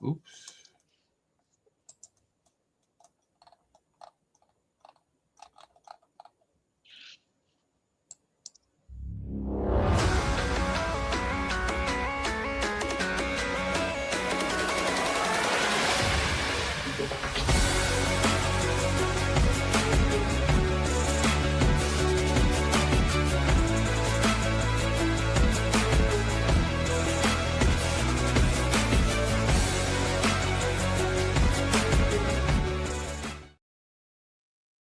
Oops.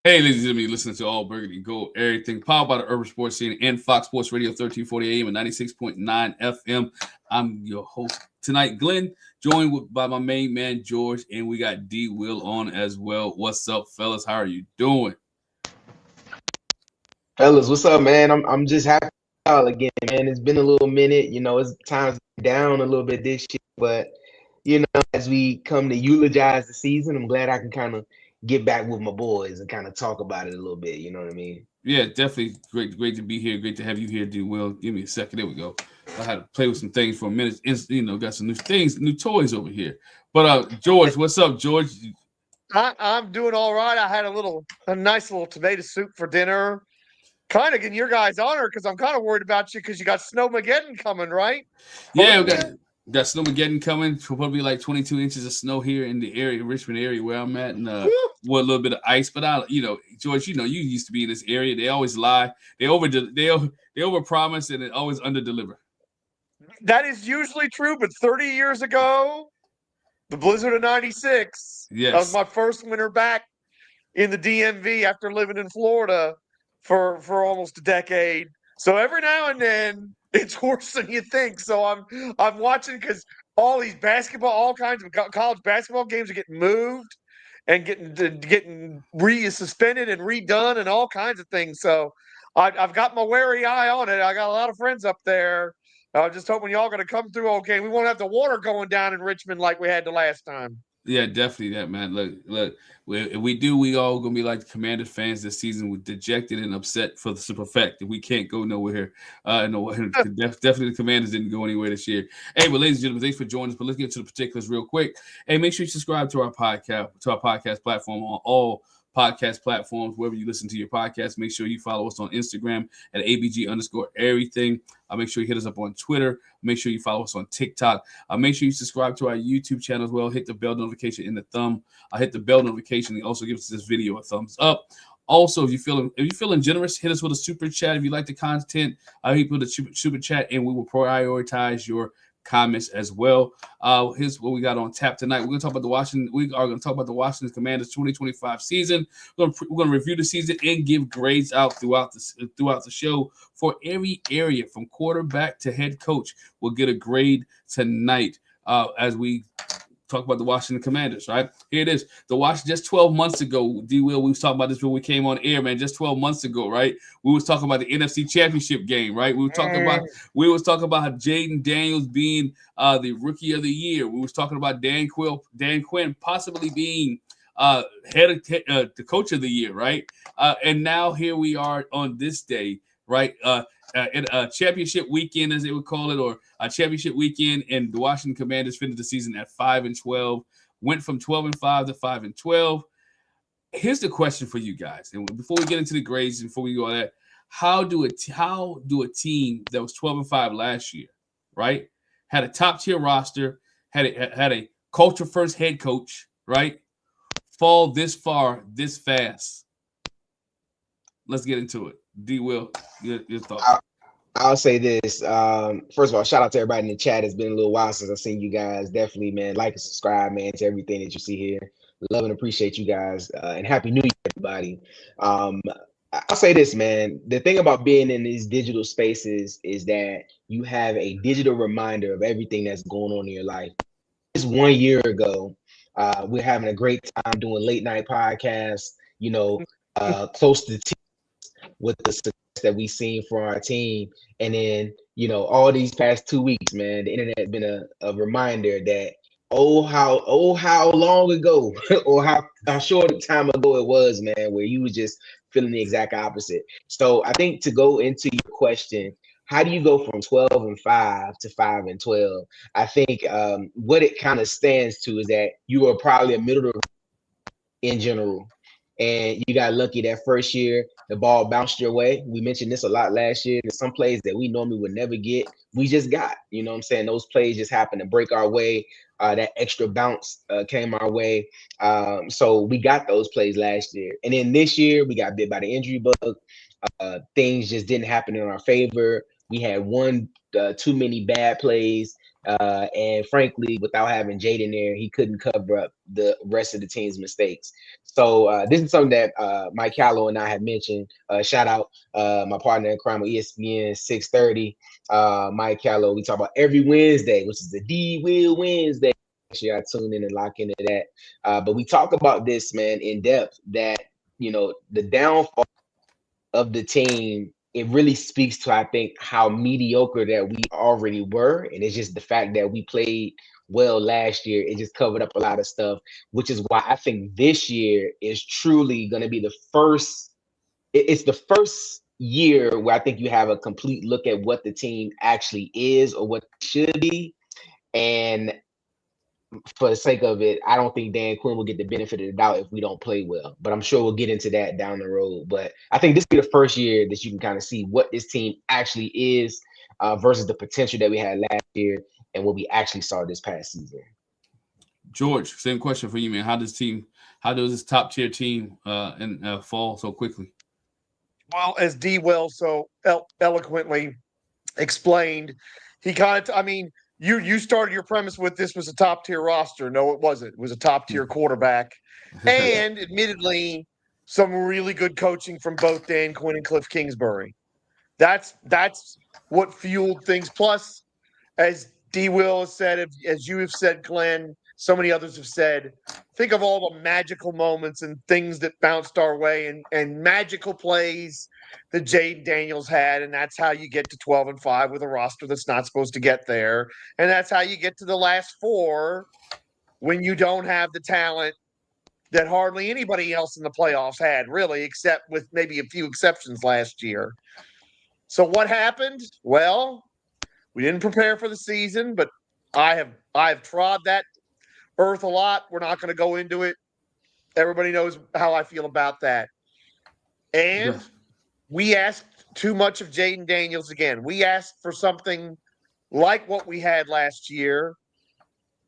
Hey, ladies and gentlemen, you're listening to All Burgundy Go Everything, powered by the Urban Sports Scene and Fox Sports Radio, 1340 AM and 96.9 FM. I'm your host tonight, Glen, joined by my main man, George, and we got D. Will on as well. What's up, fellas? How are you doing? Fellas, what's up, man? I'm just happy to be y'all again, man. It's been a little minute, it's times down a little bit this year, but as we come to eulogize the season, I'm glad I can kind of get back with my boys and kind of talk about it a little bit. You know what I mean? Yeah, definitely great to be here. Great to have you here, D. Will. Give me a second. There we go. I had to play with some things for a minute. It's, got some new things, new toys over here. But George, what's up, George? I'm doing all right. I had a nice little tomato soup for dinner. Kind of in your guys' honor because I'm kind of worried about you because you got Snowmageddon coming, right? Yeah, we got Snowmageddon coming. Probably like 22 inches of snow here in the area, Richmond area where I'm at, and with a little bit of ice. But George, you used to be in this area. They always lie. They overpromise and it always underdeliver. That is usually true, but 30 years ago, the blizzard of '96. Yes, that was my first winter back in the DMV after living in Florida for almost a decade. So every now and then it's worse than you think. So I'm watching because all these all kinds of college basketball games are getting moved and getting suspended and redone and all kinds of things. So I've got my wary eye on it. I got a lot of friends up there. I'm just hoping y'all going to come through okay. We won't have the water going down in Richmond like we had the last time. Yeah, definitely that, man. Look. If we do, we all gonna be like the Commanders fans this season. We're dejected and upset for the simple fact that we can't go nowhere. Definitely the Commanders didn't go anywhere this year. Hey, but ladies and gentlemen, thanks for joining us. But let's get to the particulars real quick. Hey, make sure you subscribe to our podcast platform on all podcast platforms, wherever you listen to your podcast. Make sure you follow us on Instagram at ABG_Errrything. Make sure you hit us up on Twitter. Make sure you follow us on TikTok. Make sure you subscribe to our YouTube channel as well. Hit the bell notification in the thumb. Hit the bell notification and also give us this video a thumbs up. Also, if you're feeling generous, hit us with a super chat. If you like the content, hit with a super chat, and we will prioritize your comments as well. Here's what we got on tap tonight. We are going to talk about the Washington Commanders 2025 season. We're going to review the season and give grades out throughout the show for every area from quarterback to head coach. We'll get a grade tonight as we talk about the Washington Commanders, right? Here it is. The Washington, just 12 months ago, D. Will, we was talking about this when we came on air, man. Just 12 months ago, right? We was talking about the NFC Championship game, right? We was talking about Jayden Daniels being the Rookie of the Year. We was talking about Dan Quinn possibly being the Coach of the Year, right? And now here we are on this day, right? In a championship weekend, as they would call it, or a championship weekend, and the Washington Commanders finished the season at 5-12, went from 12-5 to 5-12. Here's the question for you guys, and before we get into the grades, before we go on that, how do a team that was 12-5 last year, right, had a top tier roster, had a culture first head coach, right, fall this far this fast? Let's get into it. D. Will, your thoughts. I'll say this. First of all, shout out to everybody in the chat. It's been a little while since I've seen you guys. Definitely, man, like and subscribe, man, to everything that you see here. Love and appreciate you guys. And Happy New Year, everybody. I'll say this, man. The thing about being in these digital spaces is that you have a digital reminder of everything that's going on in your life. Just 1 year ago, we're having a great time doing late night podcasts, close to the team with the success that we've seen for our team. And then, all these past 2 weeks, man, the internet has been a reminder that, how long ago or how short a time ago it was, man, where you was just feeling the exact opposite. So I think to go into your question, how do you go from 12-5 to 5-12? I think what it kind of stands to is that you are probably a middle in general. And you got lucky that first year, the ball bounced your way. We mentioned this a lot last year. There's some plays that we normally would never get. We just got, you know what I'm saying? Those plays just happened to break our way. That extra bounce came our way. So we got those plays last year. And then this year, we got bit by the injury bug. Things just didn't happen in our favor. We had too many bad plays. And frankly, without having Jayden there, he couldn't cover up the rest of the team's mistakes. So this is something that Mike Callow and I had mentioned. Shout out my partner in crime with ESPN 630, Mike Callow. We talk about every Wednesday, which is the D Will Wednesday. Make sure I tune in and lock into that. But we talk about this, man, in depth, that, you know, the downfall of the team, it really speaks to, I think, how mediocre that we already were. And it's just the fact that we played well last year. It just covered up a lot of stuff, which is why I think this year is truly going to be the first. It's the first year where I think you have a complete look at what the team actually is or what it should be. And for the sake of it, I don't think Dan Quinn will get the benefit of the doubt if we don't play well. But I'm sure we'll get into that down the road. But I think this will be the first year that you can kind of see what this team actually is versus the potential that we had last year and what we actually saw this past season. George, same question for you, man. How does this top tier team fall so quickly? Well, as D. Will so eloquently explained, he kind of, you started your premise with this was a top tier roster. No, it wasn't. It was a top tier quarterback. And admittedly, some really good coaching from both Dan Quinn and Cliff Kingsbury. That's what fueled things. Plus, as D. Will has said, as you have said, Glenn, so many others have said, think of all the magical moments and things that bounced our way and magical plays that Jayden Daniels had. And that's how you get to 12-5 with a roster that's not supposed to get there. And that's how you get to the last four when you don't have the talent that hardly anybody else in the playoffs had, really, except with maybe a few exceptions last year. So what happened? Well, we didn't prepare for the season, but I have trod that earth a lot. We're not going to go into it. Everybody knows how I feel about that. And we asked too much of Jayden Daniels again. We asked for something like what we had last year,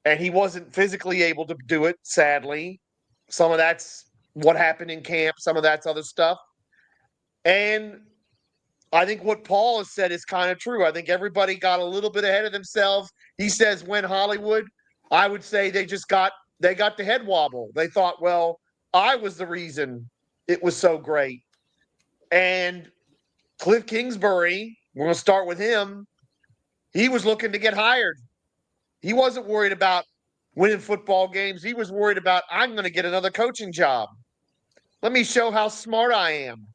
and he wasn't physically able to do it, sadly. Some of that's what happened in camp. Some of that's other stuff. And I think what Paul has said is kind of true. I think everybody got a little bit ahead of themselves. He says when Hollywood, I would say they got the head wobble. They thought, well, I was the reason it was so great. And Cliff Kingsbury, we're going to start with him. He was looking to get hired. He wasn't worried about winning football games. He was worried about, I'm going to get another coaching job. Let me show how smart I am.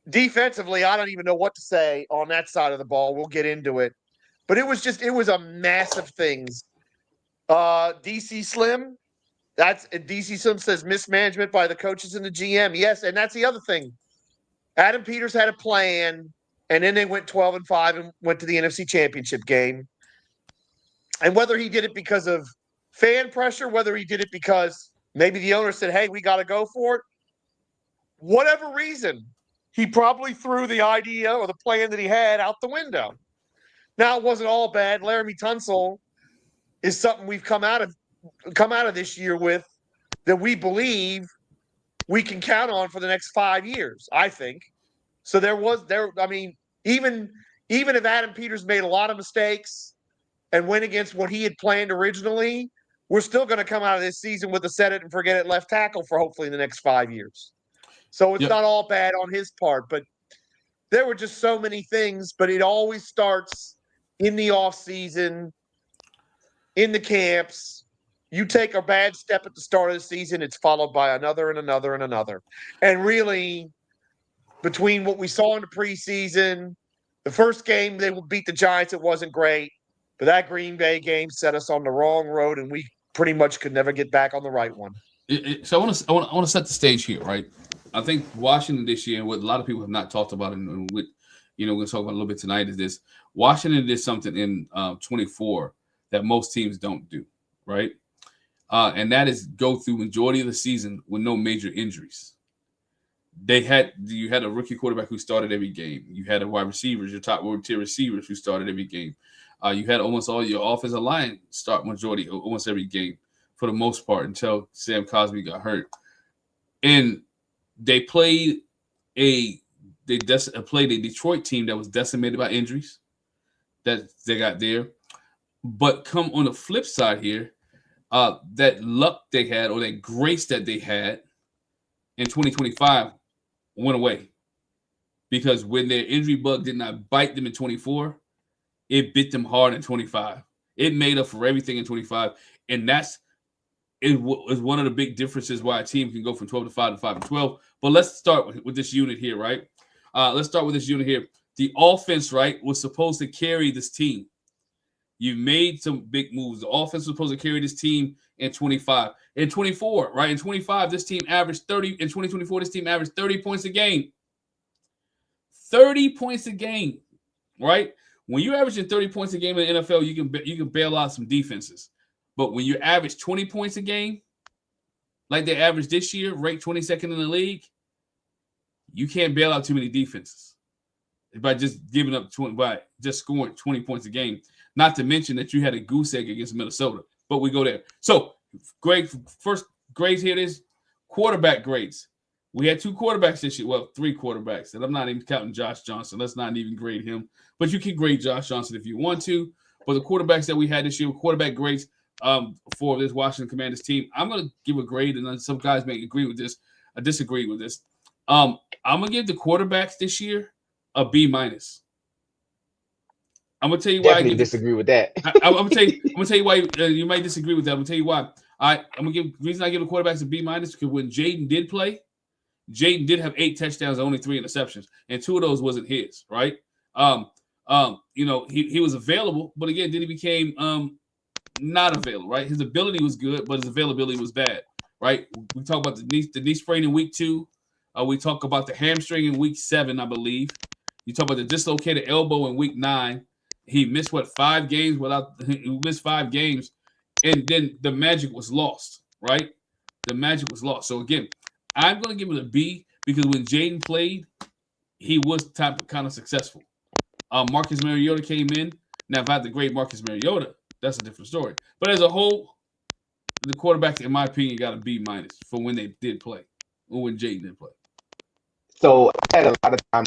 Defensively, I don't even know what to say on that side of the ball. We'll get into it. But it was a massive things. DC Slim, DC Slim says mismanagement by the coaches and the GM. Yes, and that's the other thing. Adam Peters had a plan, and then they went 12-5 and went to the NFC Championship game. And whether he did it because of fan pressure, whether he did it because maybe the owner said, hey, we got to go for it, whatever reason, he probably threw the idea or the plan that he had out the window. Now, it wasn't all bad. Laramie Tunsil is something we've come out of this year with that we believe we can count on for the next 5 years, I think. So even if Adam Peters made a lot of mistakes and went against what he had planned originally, we're still going to come out of this season with a set it and forget it left tackle for hopefully the next 5 years. So it's not all bad on his part, but there were just so many things, but it always starts in the off season, in the camps. You take a bad step at the start of the season, it's followed by another and another and another. And really, between what we saw in the preseason, the first game they beat the Giants, it wasn't great. But that Green Bay game set us on the wrong road, and we pretty much could never get back on the right one. So I want to set the stage here, right? I think Washington this year, and what a lot of people have not talked about, and what we're going to talk about a little bit tonight, is this. Washington did something in 24 that most teams don't do, right? And that is go through majority of the season with no major injuries. You had a rookie quarterback who started every game. You had a wide receivers, your top tier receivers who started every game. You had almost all your offensive line start majority almost every game for the most part until Sam Cosmi got hurt. And they played a Detroit team that was decimated by injuries that they got there. But come on the flip side here, that luck they had or that grace that they had in 2025 went away, because when their injury bug did not bite them in 24, it bit them hard in 25. It made up for everything in 25, and that's is one of the big differences why a team can go from 12 to 5 to 5 to 12. But let's start with this unit here, right? Let's start with this unit here. The offense, right, was supposed to carry this team. You made some big moves. The offense was supposed to carry this team in 25. In 24, right? In 25, this team averaged 30. In 2024, this team averaged 30 points a game. 30 points a game, right? When you're averaging 30 points a game in the NFL, you can bail out some defenses. But when you average 20 points a game, like they averaged this year, ranked 22nd in the league, you can't bail out too many defenses by just scoring 20 points a game. Not to mention that you had a goose egg against Minnesota. But we go there. So, first grades here is quarterback grades. We had 2 quarterbacks this year. Well, 3 quarterbacks. And I'm not even counting Josh Johnson. Let's not even grade him. But you can grade Josh Johnson if you want to. But the quarterbacks that we had this year were quarterback grades for this Washington Commanders team. I'm going to give a grade, and then some guys may agree with this. I disagree with this. I'm going to give the quarterbacks this year a B-. I'm gonna tell you why. Definitely disagree with that. I'm gonna tell you why you might disagree with that. I'm gonna tell you why. I'm gonna give the reason I give the quarterbacks a B- because when Jayden did play, Jayden did have 8 touchdowns and only 3 interceptions, and 2 of those wasn't his, right? He was available, but again, then he became not available, right? His ability was good, but his availability was bad, right? We talk about the knee sprain in week 2. We talk about the hamstring in week 7, I believe. You talk about the dislocated elbow in week 9. He missed 5 games he missed 5 games, and then the magic was lost, right? The magic was lost. So again, I'm going to give it a B because when Jayden played, he was kind of successful. Marcus Mariota came in. Now, if I had to grade Marcus Mariota, that's a different story. But as a whole, the quarterback, in my opinion, got a B- for when they did play, or when Jayden did play. So I had a lot of time.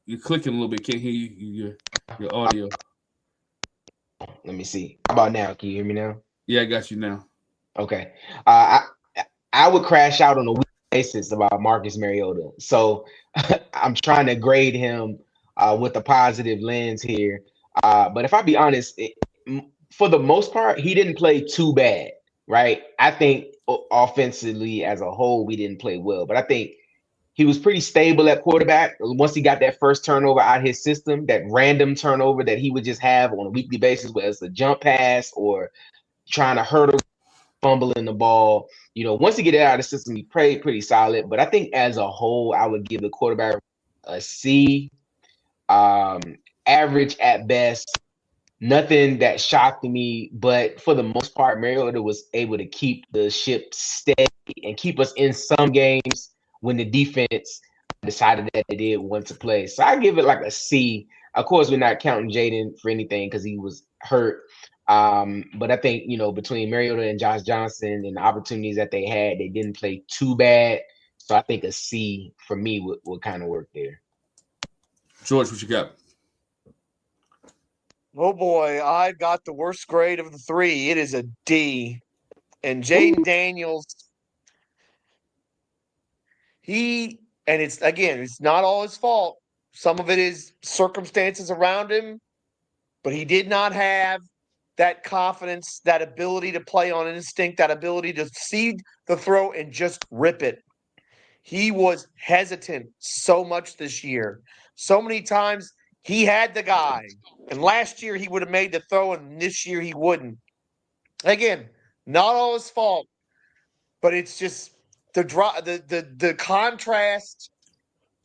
You're clicking a little bit. Can't hear you, your audio. Let me see. How about now? Can you hear me now? Yeah, I got you now. Okay. I would crash out on a weekly basis about Marcus Mariota. So I'm trying to grade him with a positive lens here. But if I be honest, for the most part, he didn't play too bad, right? I think offensively as a whole, we didn't play well. But I think he was pretty stable at quarterback. Once he got that first turnover out of his system, that random turnover that he would just have on a weekly basis, whether it's a jump pass or trying to hurdle, fumbling the ball. Once he get it out of the system, he played pretty solid. But I think as a whole, I would give the quarterback a C. Average at best. Nothing that shocked me, but for the most part, Mariota was able to keep the ship steady and keep us in some games when the defense decided that they did want to play. So I give it like a C. Of course, we're not counting Jayden for anything because he was hurt. But I think, between Mariota and Josh Johnson and the opportunities that they had, they didn't play too bad. So I think a C for me would kind of work there. George, what you got? Oh boy, I got the worst grade of the 3. It is a D. And Jayden Daniels, it's not all his fault. Some of it is circumstances around him, but he did not have that confidence, that ability to play on instinct, that ability to see the throw and just rip it. He was hesitant so much this year. So many times he had the guy, and last year he would have made the throw, and this year he wouldn't. Again, not all his fault, but it's just the contrast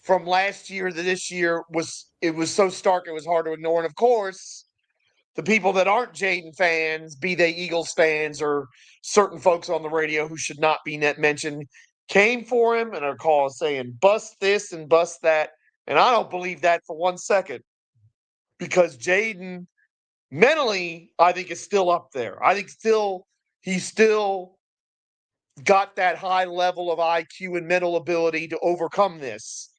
from last year to this year was so stark it was hard to ignore. And of course, the people that aren't Jayden fans, be they Eagles fans or certain folks on the radio who should not be mentioned, came for him and are calling saying bust this and bust that. And I don't believe that for 1 second, because Jayden mentally, I think, is still up there. I think he's still got that high level of IQ and mental ability to overcome this.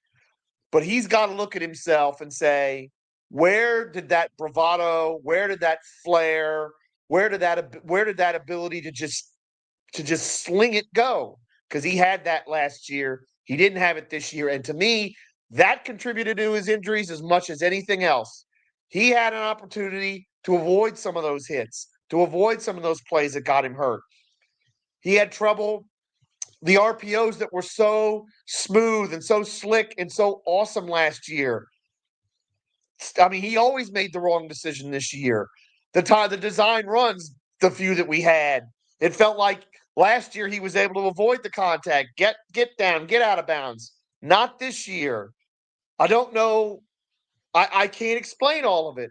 But he's got to look at himself and say, where did that bravado, where did that flair, where did that ability to just sling it go? Because he had that last year. He didn't have it this year. And to me, that contributed to his injuries as much as anything else. He had an opportunity to avoid some of those hits, to avoid some of those plays that got him hurt. He had trouble. The RPOs that were so smooth and so slick and so awesome last year. I mean, he always made the wrong decision this year. The design runs, the few that we had, it felt like last year he was able to avoid the contact, get down, get out of bounds. Not this year. I don't know. I can't explain all of it,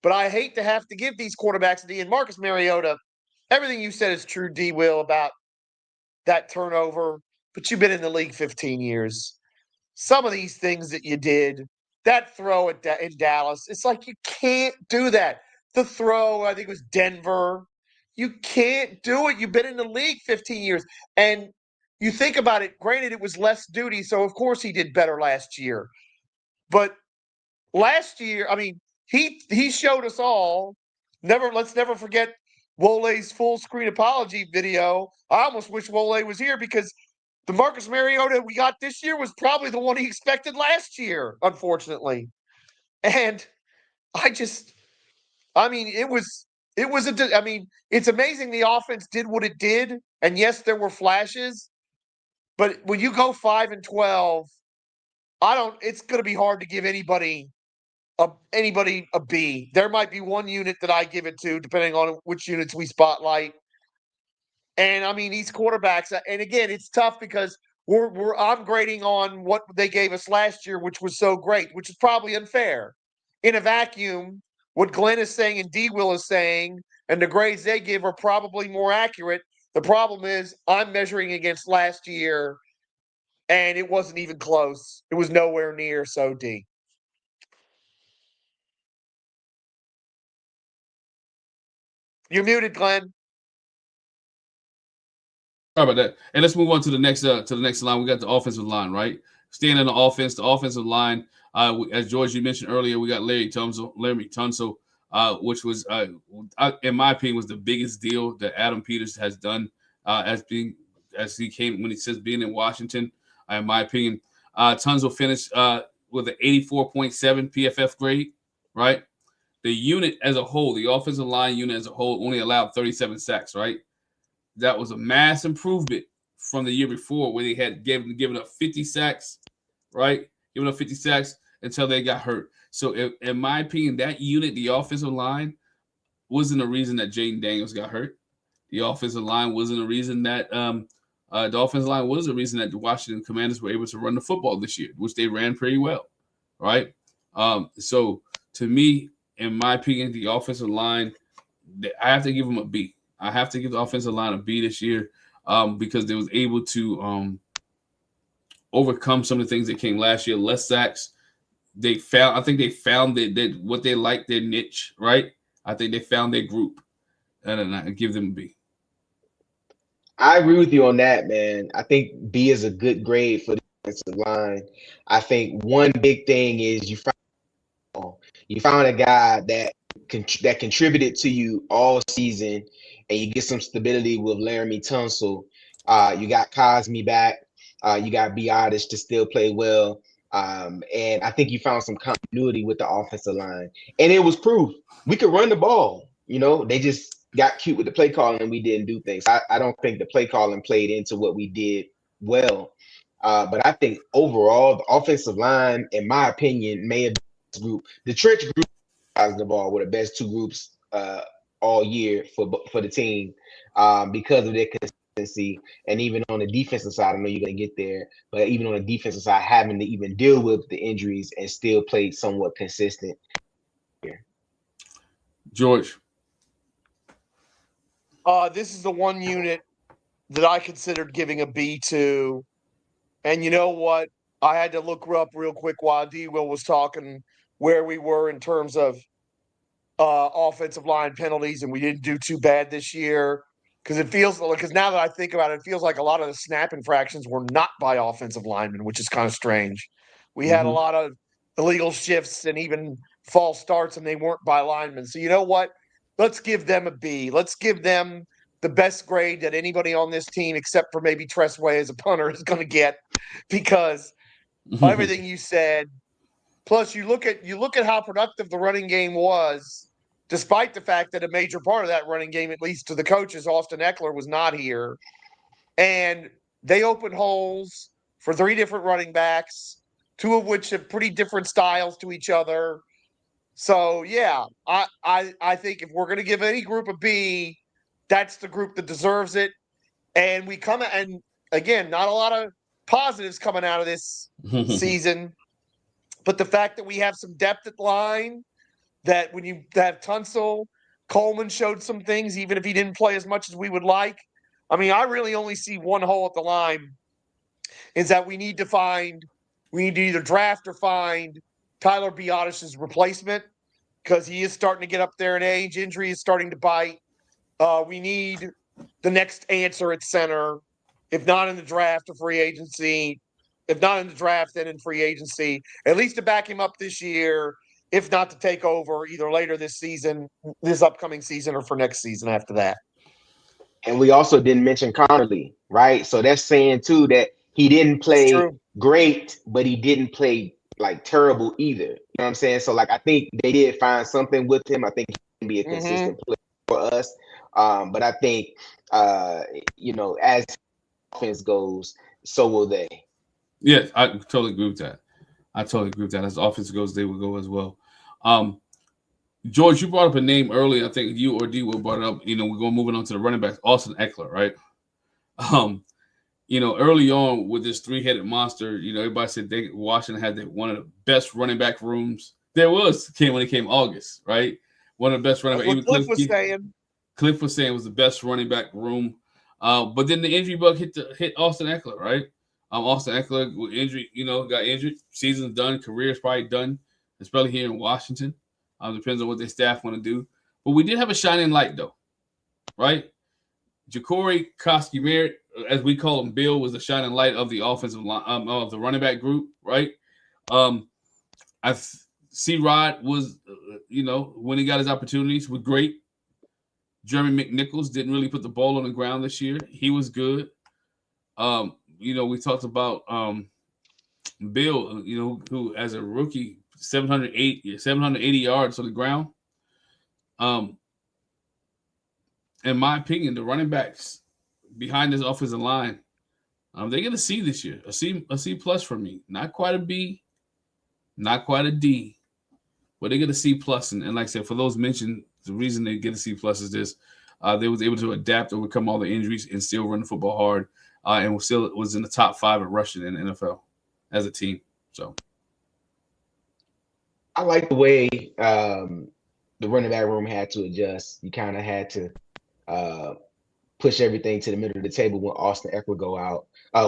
but I hate to have to give these quarterbacks a D. And Marcus Mariota, everything you said is true, D. Will, about that turnover, but you've been in the league 15 years. Some of these things that you did, that throw in Dallas, it's like you can't do that. The throw, I think it was Denver. You can't do it. You've been in the league 15 years. And you think about it, granted, it was less duty, so of course he did better last year. But last year, I mean, he showed us all. Let's never forget Wole's full screen apology video. I almost wish Wole was here, because the Marcus Mariota we got this year was probably the one he expected last year, unfortunately. And it's amazing the offense did what it did. And yes, there were flashes, but when you go 5-12, it's going to be hard to give anybody a B. There might be one unit that I give it to, depending on which units we spotlight. And I mean, these quarterbacks, and again, it's tough because I'm grading on what they gave us last year, which was so great, which is probably unfair. In a vacuum, what Glen is saying and D. Will is saying, and the grades they give are probably more accurate. The problem is I'm measuring against last year, and it wasn't even close. It was nowhere near. So D. You're muted, Glen. Sorry about that. And let's move on to the next line. We got the offensive line, right? Staying in the offensive line. As George, you mentioned earlier, we got Laremy Tunsil, which was, in my opinion, was the biggest deal that Adam Peters has done as being in Washington. In my opinion, Tunsil finished with an 84.7 PFF grade, right? The unit as a whole, the offensive line unit as a whole, only allowed 37 sacks, right? That was a mass improvement from the year before, where they had given up 50 sacks, right? Giving up 50 sacks until they got hurt. So, in my opinion, that unit, the offensive line, wasn't the reason that Jayden Daniels got hurt. The offensive line wasn't the reason that the Washington Commanders were able to run the football this year, which they ran pretty well, right? So, to me, in my opinion, the offensive line, I have to give them a B. I have to give the offensive line a B this year because they was able to overcome some of the things that came last year. Less sacks. I think they found that what they like, their niche, right? I think they found their group, and I give them a B. I agree with you on that, man. I think B is a good grade for the offensive line. I think one big thing is you found a guy that contributed to you all season, and you get some stability with Laremy Tunsil. You got Cosme back. You got Biotish to still play well. And I think you found some continuity with the offensive line. And it was proof. We could run the ball. You know, they just got cute with the play calling and we didn't do things. I don't think the play calling played into what we did well. But I think overall, the offensive line, in my opinion, may have been the group. The trench group the ball were the best two groups all year for the team because of their consistency, and even on the defensive side, I know you're going to get there, but even on the defensive side, having to even deal with the injuries and still play somewhat consistent. George. This is the one unit that I considered giving a B to. And you know what? I had to look up real quick while D-Will was talking where we were in terms of offensive line penalties, and we didn't do too bad this year. Because now that I think about it, it feels like a lot of the snap infractions were not by offensive linemen, which is kind of strange. We had a lot of illegal shifts and even false starts, and they weren't by linemen. So you know what? Let's give them a B. Let's give them the best grade that anybody on this team, except for maybe Tressway as a punter, is going to get, because everything you said. Plus, you look at how productive the running game was, despite the fact that a major part of that running game, at least to the coaches, Austin Eckler, was not here. And they opened holes for 3 different running backs, 2 of which have pretty different styles to each other. So, yeah, I think if we're going to give any group a B, that's the group that deserves it. And and again, not a lot of positives coming out of this season. But the fact that we have some depth at line, that when you have Tunsil, Coleman showed some things, even if he didn't play as much as we would like. I mean, I really only see one hole at the line, is that we need to either draft or find Tyler Biadasz's replacement, because he is starting to get up there in age. Injury is starting to bite. We need the next answer at center, if not in the draft or free agency. If not in the draft, then in free agency, at least to back him up this year, if not to take over either later this upcoming season, or for next season after that. And we also didn't mention Connerly, right? So that's saying too that he didn't play great, but he didn't play like terrible either. You know what I'm saying? So like, I think they did find something with him. I think he can be a consistent player for us. But I think as offense goes, so will they. Yes, I totally agree with that. As offense goes, they will go as well. George, you brought up a name earlier. I think you or D will brought it up. We're going moving on to the running backs, Austin Eckler, right? Early on with this 3-headed monster, everybody said Washington had one of the best running back rooms there was. When it came August, right? One of the best running backs. Cliff was saying it was the best running back room. But then the injury bug hit Austin Eckler, right? Austin Eckler with injury, got injured. Season's done. Career's probably done, especially here in Washington. Depends on what their staff want to do. But we did have a shining light, though, right? Ja'Cory Koski-Merritt, as we call him, Bill, was the shining light of the offensive line, of the running back group, right? C-Rod was, when he got his opportunities, was great. Jeremy McNichols didn't really put the ball on the ground this year. He was good. We talked about Bill, who as a rookie, 780 yards on the ground. In my opinion, the running backs behind this offensive line, they're going to see this year a C plus for me. Not quite a B, not quite a D, but they get a C plus. And like I said, for those mentioned, the reason they get a C plus is this: they was able to adapt, overcome all the injuries, and still run the football hard. And was in the top 5 at rushing in the NFL as a team. So I like the way the running back room had to adjust. You kind of had to push everything to the middle of the table when Austin Eckler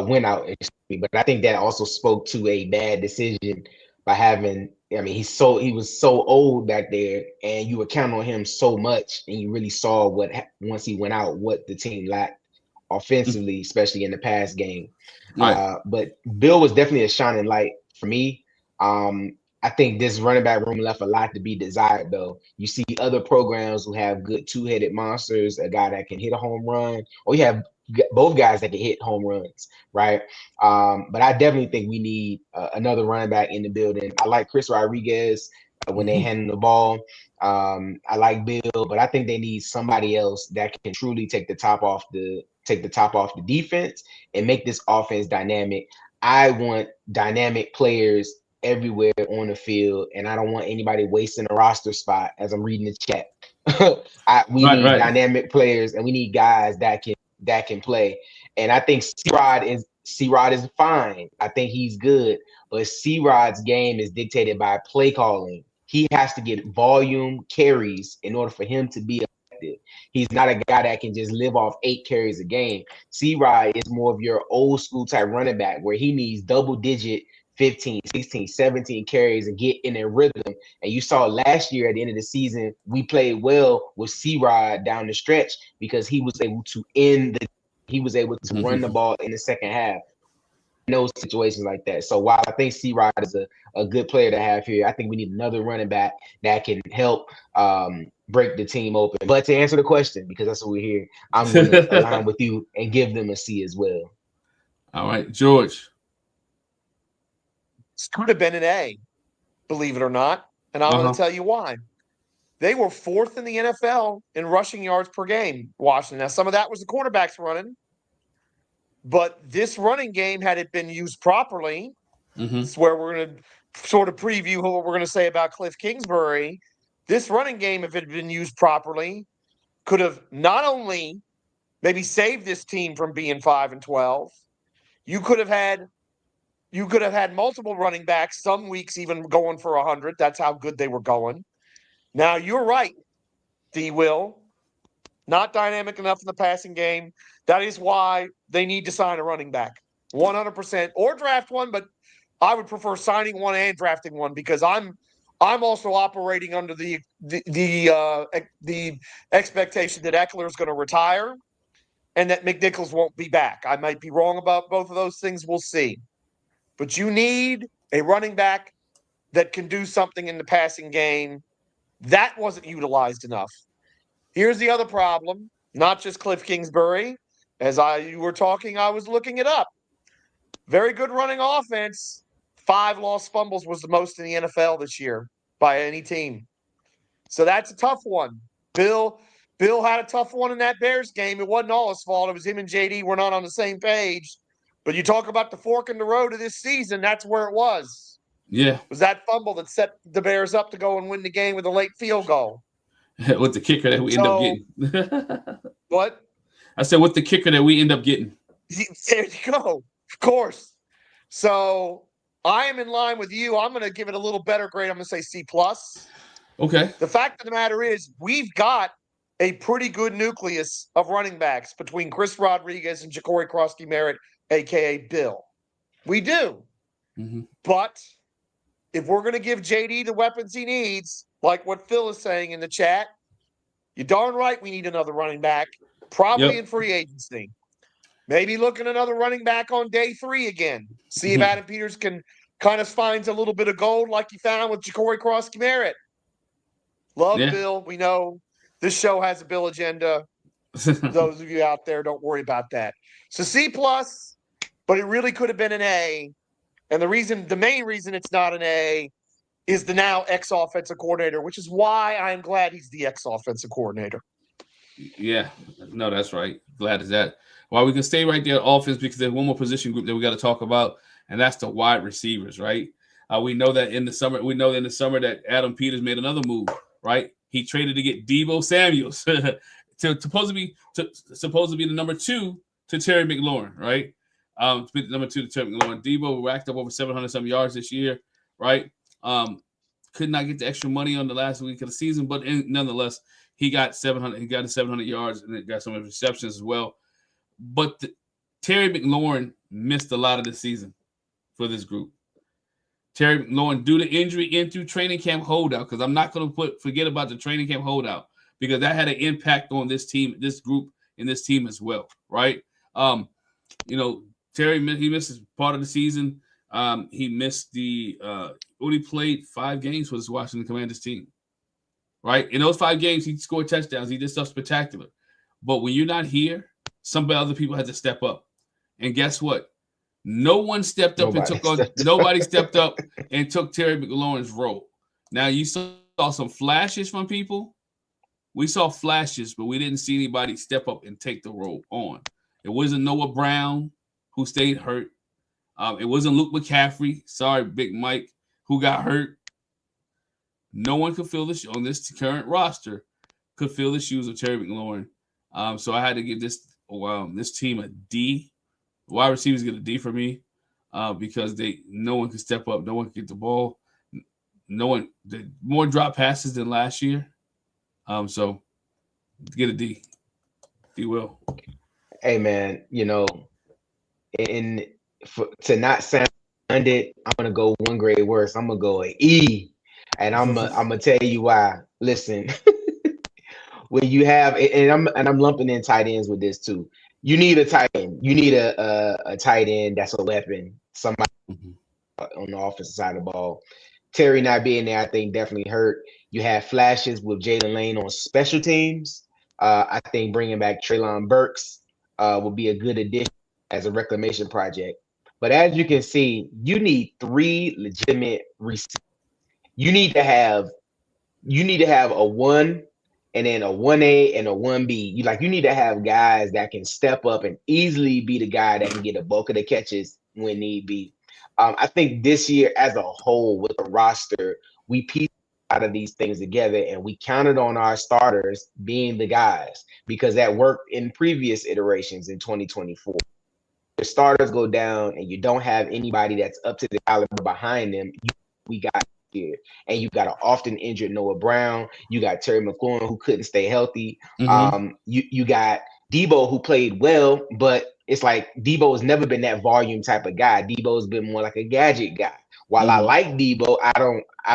went out. But I think that also spoke to a bad decision by having. I mean, he was so old back there, and you would count on him so much, and you really saw once he went out, what the team lacked offensively, especially in the pass game. Right. But Bill was definitely a shining light for me. I think this running back room left a lot to be desired, though. You see other programs who have good 2-headed monsters, a guy that can hit a home run, or you have both guys that can hit home runs, right? But I definitely think we need another running back in the building. I like Chris Rodriguez when they hand the ball. I like Bill, but I think they need somebody else that can truly take the top off the defense and make this offense dynamic. I want dynamic players everywhere on the field, and I don't want anybody wasting a roster spot as I'm reading the chat. We need dynamic players, and we need guys that can that can play. And I think C-Rod is fine. I think he's good, but C-Rod's game is dictated by play calling. He has to get volume carries in order for him to be effective. He's not a guy that can just live off 8 carries a game. C-Rod is more of your old school type running back where he needs double digit 15, 16, 17 carries and get in a rhythm. And you saw last year at the end of the season, we played well with C-Rod down the stretch because he was able to run the ball in the second half. In those situations like that. So while I think C-Rod is a good player to have here, I think we need another running back that can help break the team open. But to answer the question, because that's what we're here, I'm going to align with you and give them a C as well. All right, George. This could have been an A, believe it or not. And I'm going to tell you why. They were 4th in the NFL in rushing yards per game, Washington. Now, some of that was the quarterbacks running. But this running game, had it been used properly, it's where we're going to sort of preview what we're going to say about Cliff Kingsbury. This running game, if it had been used properly, could have not only maybe saved this team from being 5-12. You could have had multiple running backs, some weeks even going for 100. That's how good they were going. Now, you're right, D-Will. Not dynamic enough in the passing game. That is why they need to sign a running back, 100%, or draft one. But I would prefer signing one and drafting one because I'm also operating under the expectation that Eckler is going to retire and that McNichols won't be back. I might be wrong about both of those things. We'll see. But you need a running back that can do something in the passing game. That wasn't utilized enough. Here's the other problem, not just Cliff Kingsbury. As you were talking, I was looking it up. Very good running offense. 5 lost fumbles was the most in the NFL this year by any team. So that's a tough one. Bill had a tough one in that Bears game. It wasn't all his fault. It was him and JD were not on the same page. But you talk about the fork in the road of this season, that's where it was. Yeah. It was that fumble that set the Bears up to go and win the game with a late field goal. With the kicker that we end up getting. What? I said with the kicker that we end up getting. There you go. Of course. So I am in line with you. I'm going to give it a little better grade. I'm going to say C+. Okay. The fact of the matter is we've got a pretty good nucleus of running backs between Chris Rodriguez and Ja'Cory Crosby-Merritt, a.k.a. Bill. We do. But if we're going to give JD the weapons he needs, like what Phil is saying in the chat, you're darn right we need another running back, probably in free agency. Maybe look at another running back on day 3 again. See if Adam Peters can kind of finds a little bit of gold like he found with Ja'Cory Crosby-Merritt. Love Bill. We know this show has a Bill agenda. Those of you out there, don't worry about that. So C+, but it really could have been an A. And the main reason it's not an A is the now ex-offensive coordinator, which is why I'm glad he's the ex-offensive coordinator. Yeah, no, that's right. Glad is that. Well, we can stay right there, offense, because there's one more position group that we got to talk about, and that's the wide receivers, right? We know that in the summer that Adam Peters made another move, right? He traded to get Deebo Samuels supposed to be the number 2 to Terry McLaurin, right? Number 2 to Terry McLaurin. Deebo racked up over 700-some yards this year, right? Could not get the extra money on the last week of the season, but nonetheless, he got 700. He got 700 yards and got some receptions as well. But Terry McLaurin missed a lot of the season for this group. Terry McLaurin, due to injury and through training camp holdout, because I'm not going to forget about the training camp holdout, because that had an impact on this team, this group, and this team as well, right? Terry, he missed part of the season. He missed only played 5 games for this Washington Commanders team, right? In those 5 games, he scored touchdowns. He did stuff spectacular. But when you're not here, other people had to step up. And guess what? No one stepped up nobody stepped up and took Terry McLaurin's role. Now, you saw some flashes from people. We saw flashes, but we didn't see anybody step up and take the role on. It wasn't Noah Brown, who stayed hurt. It wasn't Luke McCaffrey. Sorry, Big Mike, who got hurt. No one could fill on this current roster could fill the shoes of Terry McLaurin. So I had to give this this team a D. Wide receivers get a D for me because no one can step up, no one can get the ball, more drop passes than last year. So get a D. D will. Hey man, to not sound it, I'm gonna go one grade worse. I'm gonna go an E, and I'm gonna tell you why. Listen, when you have, and I'm lumping in tight ends with this too. You need a tight end. You need a tight end that's a weapon. Somebody on the offensive side of the ball. Terry not being there, I think, definitely hurt. You have flashes with Jalen Lane on special teams. I think bringing back Treylon Burks will be a good addition as a reclamation project. But as you can see, you need 3 legitimate receivers. You need to have a 1 and then a 1A and a 1B. You need to have guys that can step up and easily be the guy that can get a bulk of the catches when need be. I think this year as a whole with the roster, we pieced out of these things together and we counted on our starters being the guys because that worked in previous iterations in 2024. The starters go down and you don't have anybody that's up to the caliber behind them. We got here, and you got an often injured Noah Brown. You got Terry McLaurin who couldn't stay healthy. You got Debo who played well, but it's like Debo has never been that volume type of guy. Debo's been more like a gadget guy. While I like Debo, I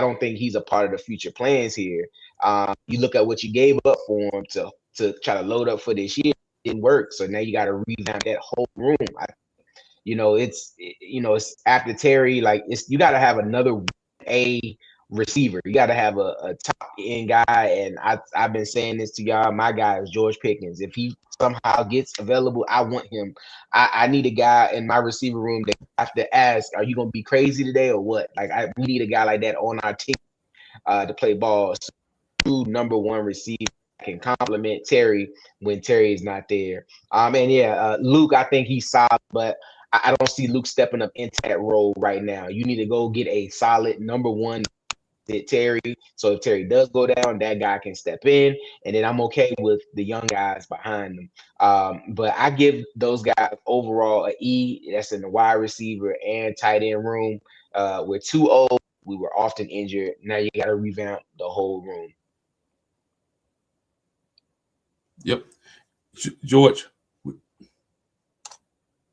don't think he's a part of the future plans here. You look at what you gave up for him to try to load up for this year. It didn't work, so now you got to revamp that whole room. It's after Terry, you got to have another A receiver. You got to have a top end guy, and I've been saying this to y'all. My guy is George Pickens. If he somehow gets available, I want him. I need a guy in my receiver room that I have to ask, are you gonna be crazy today or what? We need a guy like that on our team to play ball. So, 2 number 1 receivers can complement Terry when Terry is not there. Luke, I think he's solid, but I don't see Luke stepping up into that role right now. You need to go get a solid number 1 Terry. So if Terry does go down, that guy can step in, and then I'm okay with the young guys behind them. But I give those guys overall an E. That's in the wide receiver and tight end room. We're too old. We were often injured. Now you got to revamp the whole room. Yep. George.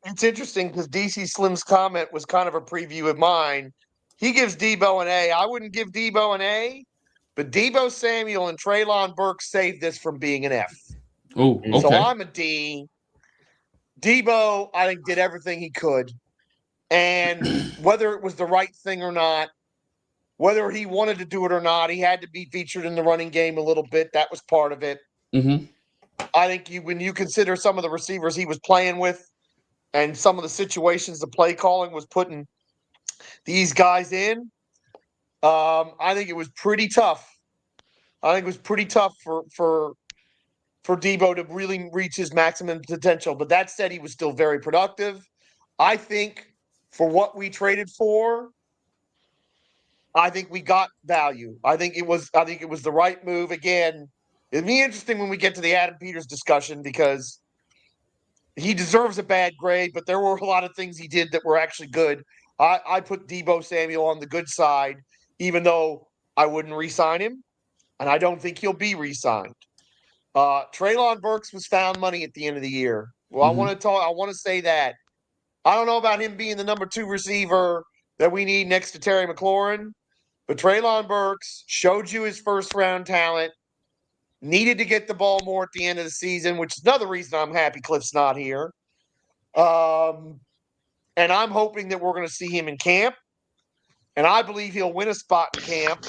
It's interesting because DC Slim's comment was kind of a preview of mine. He gives Debo an A. I wouldn't give Debo an A, but Debo Samuel and Treylon Burks saved this from being an F. Oh, okay. So I'm a D. Debo, I think, did everything he could. And whether it was the right thing or not, whether he wanted to do it or not, he had to be featured in the running game a little bit. That was part of it. I think when you consider some of the receivers he was playing with and some of the situations the play calling was putting these guys in, I think it was pretty tough. I think it was pretty tough for Debo to really reach his maximum potential. But that said, he was still very productive. I think for what we traded for, I think we got value. I think it was the right move. Again, it'd be interesting when we get to the Adam Peters discussion because he deserves a bad grade, but there were a lot of things he did that were actually good. I put Debo Samuel on the good side, even though I wouldn't re-sign him, and I don't think he'll be re-signed. Treylon Burks was found money at the end of the year. Well, I want to say that. I don't know about him being the number 2 receiver that we need next to Terry McLaurin, but Treylon Burks showed you his first-round talent, needed to get the ball more at the end of the season, which is another reason I'm happy Cliff's not here. And I'm hoping that we're going to see him in camp, and I believe he'll win a spot in camp.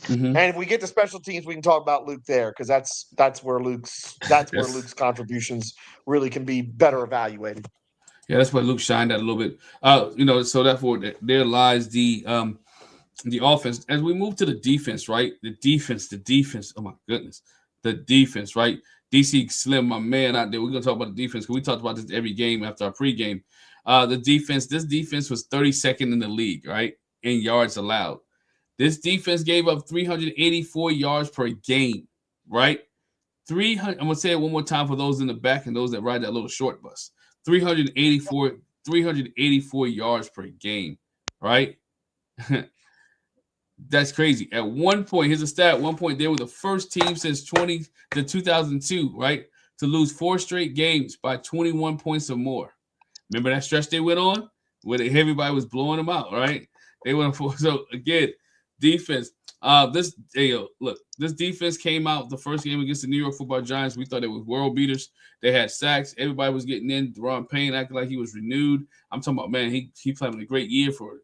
And if we get to special teams, we can talk about Luke there because that's where Luke's contributions really can be better evaluated. Yeah, that's where Luke shined out a little bit. So therefore there lies the offense. As we move to the defense, right? The defense. Oh my goodness, the defense, right? DC Slim, my man out there. We're gonna talk about the defense because we talked about this every game after our pregame. The defense. This defense was 32nd in the league, right, in yards allowed. This defense gave up 384 yards per game, right? 300. I'm gonna say it one more time for those in the back and those that ride that little short bus. 384 yards per game, right? That's crazy. At one point, here's a stat. At one point, they were the first team since 2002, right, to lose 4 straight games by 21 points or more. Remember that stretch they went on where everybody was blowing them out, right? They went for so again, defense. This defense came out the first game against the New York Football Giants. We thought it was world beaters. They had sacks. Everybody was getting in. Daron Payne acting like he was renewed. I'm talking about, man, he having a great year for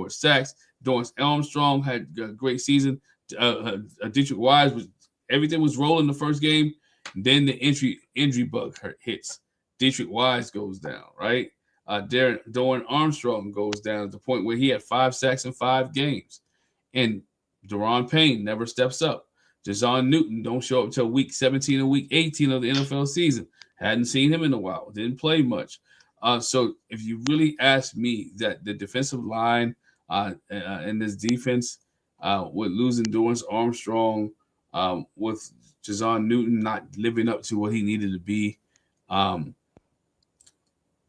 sacks. Dorrance Armstrong had a great season. Dietrich Wise everything was rolling the first game. Then the injury bug hits. Dietrich Wise goes down, right? Dorrance Armstrong goes down to the point where he had 5 sacks in 5 games. And Daron Payne never steps up. Jazon Newton don't show up until week 17 and week 18 of the NFL season. Hadn't seen him in a while. Didn't play much. So if you really ask me that the defensive line and this defense with losing Dorrance Armstrong, with Jazon Newton not living up to what he needed to be,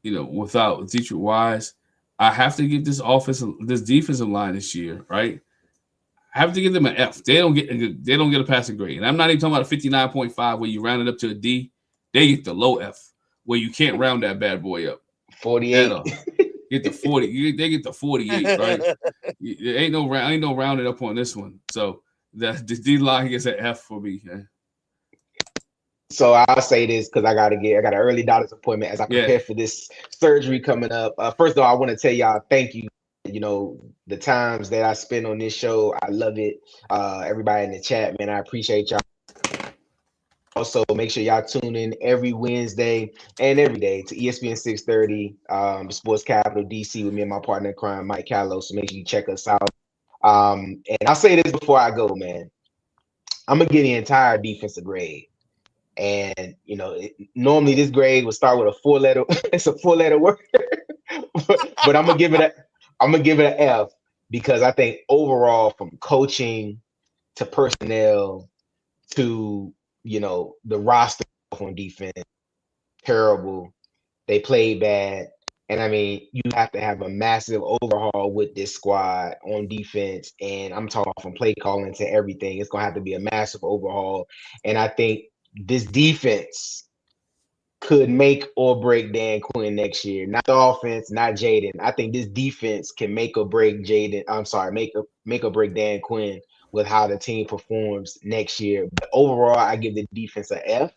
without Dietrich Wise, I have to give this defensive line this year, right? I have to give them an F. They don't get a passing grade. And I'm not even talking about a 59.5 where you round it up to a D. They get the low F where you can't round that bad boy up. 48. Get the 40. They get the 48, right? Ain't no rounded up on this one. So the D line gets an F for me. Yeah. So I'll say this because I got an early doctor's appointment as I prepare for this surgery coming up. First of all, I want to tell y'all thank you. The times that I spend on this show, I love it. Everybody in the chat, man, I appreciate y'all. Also, make sure y'all tune in every Wednesday and every day to ESPN 630, Sports Capital DC with me and my partner in crime, Mike Callow. So make sure you check us out. And I'll say this before I go, man. I'm going to give the entire defense a grade. And, normally this grade would start with a 4-letter. It's a 4-letter word. but I'm going to give it an F because I think overall from coaching to personnel to the roster on defense, terrible. They played bad. And I mean, you have to have a massive overhaul with this squad on defense. And I'm talking from play calling to everything. It's going to have to be a massive overhaul. And I think this defense could make or break Dan Quinn next year. Not the offense, not Jayden. I think this defense can make or break Jayden. I'm sorry, make or break Dan Quinn with how the team performs next year. But overall, I give the defense an F.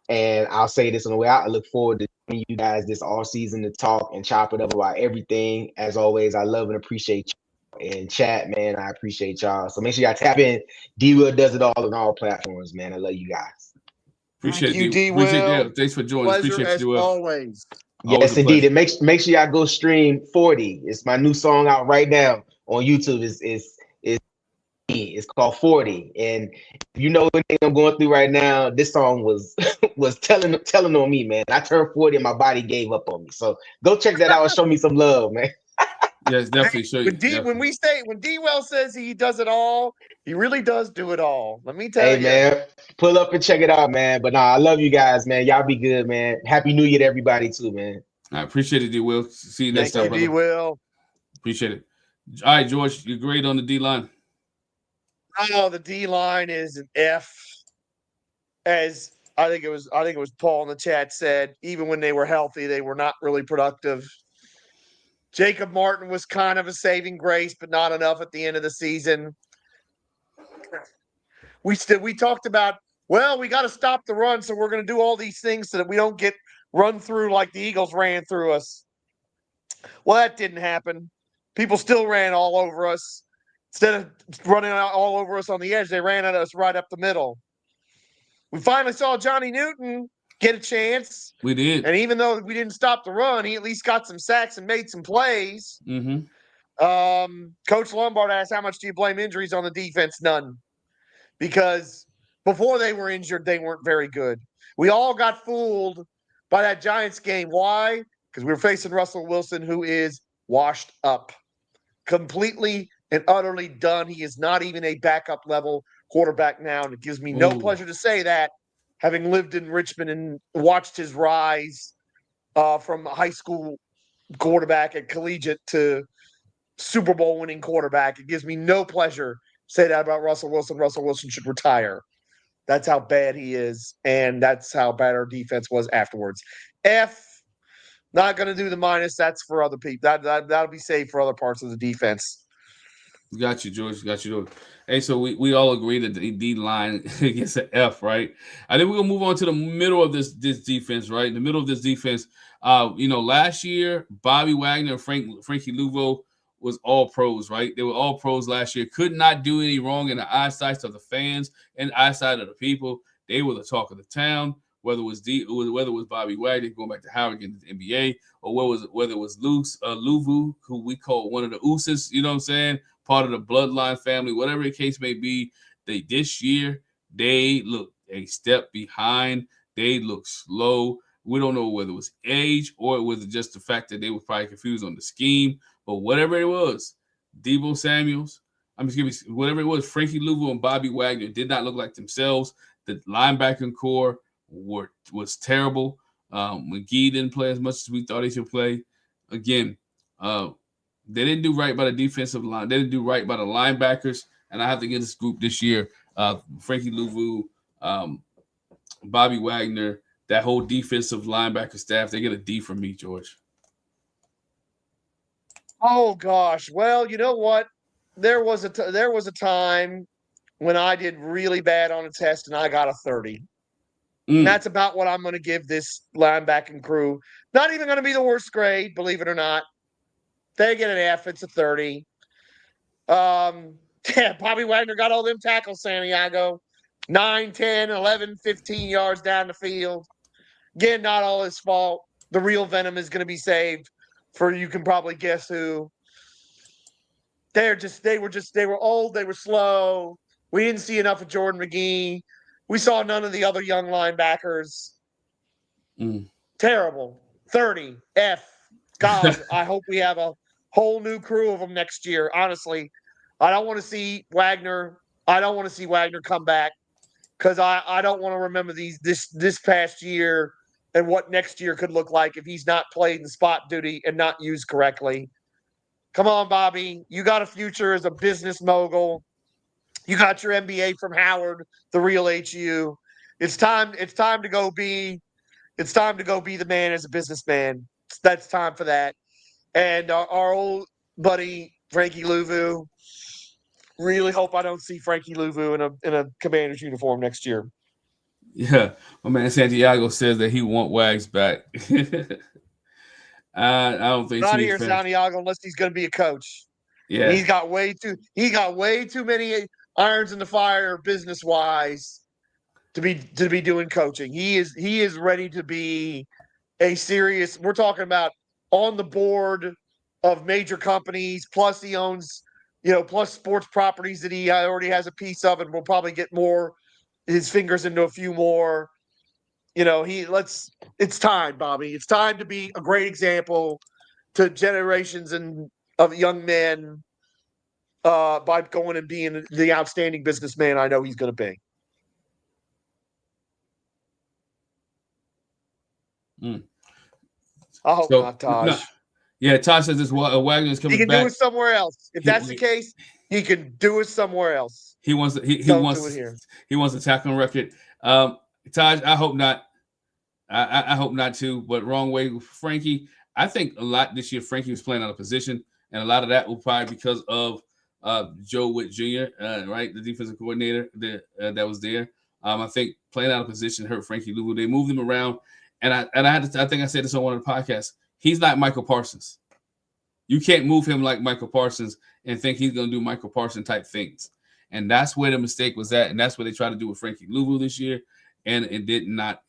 And I'll say this on the way out. I look forward to seeing you guys this all season to talk and chop it up about everything. As always, I love and appreciate you. And chat, man, I appreciate y'all. So make sure y'all tap in. D-Will does it all on all platforms, man. I love you guys. Appreciate you, D-Will. Thanks for joining. Pleasure appreciate you, always. Yes, indeed. And make sure y'all go stream 40. It's my new song out right now on YouTube. It's called 40. And if you know anything I'm going through right now, this song was telling on me, man. I turned 40 and my body gave up on me. So go check that out and show me some love, man. Yes, definitely. Show you. When D-Well says he does it all, he really does do it all. Let me tell you. Hey, man, pull up and check it out, man. But I love you guys, man. Y'all be good, man. Happy New Year to everybody too, man. I appreciate it, D-Will. See you next time, brother. D-Will. Appreciate it. All right, George, you're great on the D-line. Oh, the D-line is an F. As I think it was Paul in the chat said, even when they were healthy, they were not really productive. Jacob Martin was kind of a saving grace, but not enough at the end of the season. We talked about, we got to stop the run, so we're going to do all these things so that we don't get run through like the Eagles ran through us. Well, that didn't happen. People still ran all over us. Instead of running out all over us on the edge, they ran at us right up the middle. We finally saw Johnny Newton get a chance. We did. And even though we didn't stop the run, he at least got some sacks and made some plays. Mm-hmm. Coach Lombard asked, how much do you blame injuries on the defense? None. Because before they were injured, they weren't very good. We all got fooled by that Giants game. Why? Because we were facing Russell Wilson, who is washed up. Completely and utterly done. He is not even a backup level quarterback now, and it gives me no pleasure to say that, having lived in Richmond and watched his rise from high school quarterback at collegiate to Super Bowl winning quarterback. It gives me no pleasure to say that about Russell Wilson. Russell Wilson should retire. That's how bad he is, and that's how bad our defense was afterwards. F, not going to do the minus. That's for other people. That'll be saved for other parts of the defense. Got you, George. Got you, George. Hey, so we all agree that the D line gets an F, right? I think we're gonna move on to the middle of this defense, right? In the middle of this defense, last year Bobby Wagner and Frankie Louvo was all pros, right? They were all pros last year. Could not do any wrong in the eyesight of the fans and eyesight of the people. They were the talk of the town. Whether it was Bobby Wagner going back to Howard in the NBA, or whether it was Luvu, who we call one of the Usos, you know what I'm saying? Part of the bloodline family, whatever the case may be. This year they look a step behind. They look slow. We don't know whether it was age or it was just the fact that they were probably confused on the scheme. But whatever it was, Deebo Samuels, whatever it was, Frankie Louvu and Bobby Wagner did not look like themselves. The linebacking core was terrible. McGee didn't play as much as we thought he should play. Again, they didn't do right by the defensive line. They didn't do right by the linebackers. And I have to get this group this year. Frankie Louvu, Bobby Wagner, that whole defensive linebacker staff, they get a D from me, George. Oh gosh. Well, you know what? There was a time when I did really bad on a test and I got a 30. And that's about what I'm going to give this linebacking crew. Not even going to be the worst grade, believe it or not. They get an F. It's a 30. Bobby Wagner got all them tackles, Santiago. 9, 10, 11, 15 yards down the field. Again, not all his fault. The real venom is going to be saved for, you can probably guess who. They were old. They were slow. We didn't see enough of Jordan McGee. We saw none of the other young linebackers. Terrible. 30. F. God, I hope we have a whole new crew of them next year. Honestly, I don't want to see Wagner. I don't want to see Wagner come back because I don't want to remember this past year and what next year could look like if he's not played in spot duty and not used correctly. Come on, Bobby. You got a future as a business mogul. You got your MBA from Howard, the real HU. It's time to go be the man as a businessman. That's time for that. And our old buddy Frankie Louvu. Really hope I don't see Frankie Louvu in a Commander's uniform next year. Yeah, my man Santiago says that he want Wags back. I don't think not here, Santiago, unless he's going to be a coach. Yeah, and he's got way too many irons in the fire business wise to be doing coaching. He is ready to be a serious. We're talking about on the board of major companies. Plus he owns, plus sports properties that he already has a piece of, and will probably get his fingers into a few more. It's time, Bobby. It's time to be a great example to generations of young men by going and being the outstanding businessman I know he's going to be. I hope not, Taj. No. Yeah, Taj says this Wagner's coming back. He can do it somewhere else. If that's the case, he can do it somewhere else. He wants a tackling record. Taj, I hope not. I hope not too, but wrong way with Frankie. I think a lot this year Frankie was playing out of position, and a lot of that will probably because of Joe Witt Jr., right, the defensive coordinator that was there. I think playing out of position hurt Frankie Louvu. They moved him around, and I think I said this on one of the podcasts. He's not Michael Parsons. You can't move him like Michael Parsons and think he's going to do Michael Parsons type things. And that's where the mistake was at, and that's what they tried to do with Frankie Louvu this year. And it did not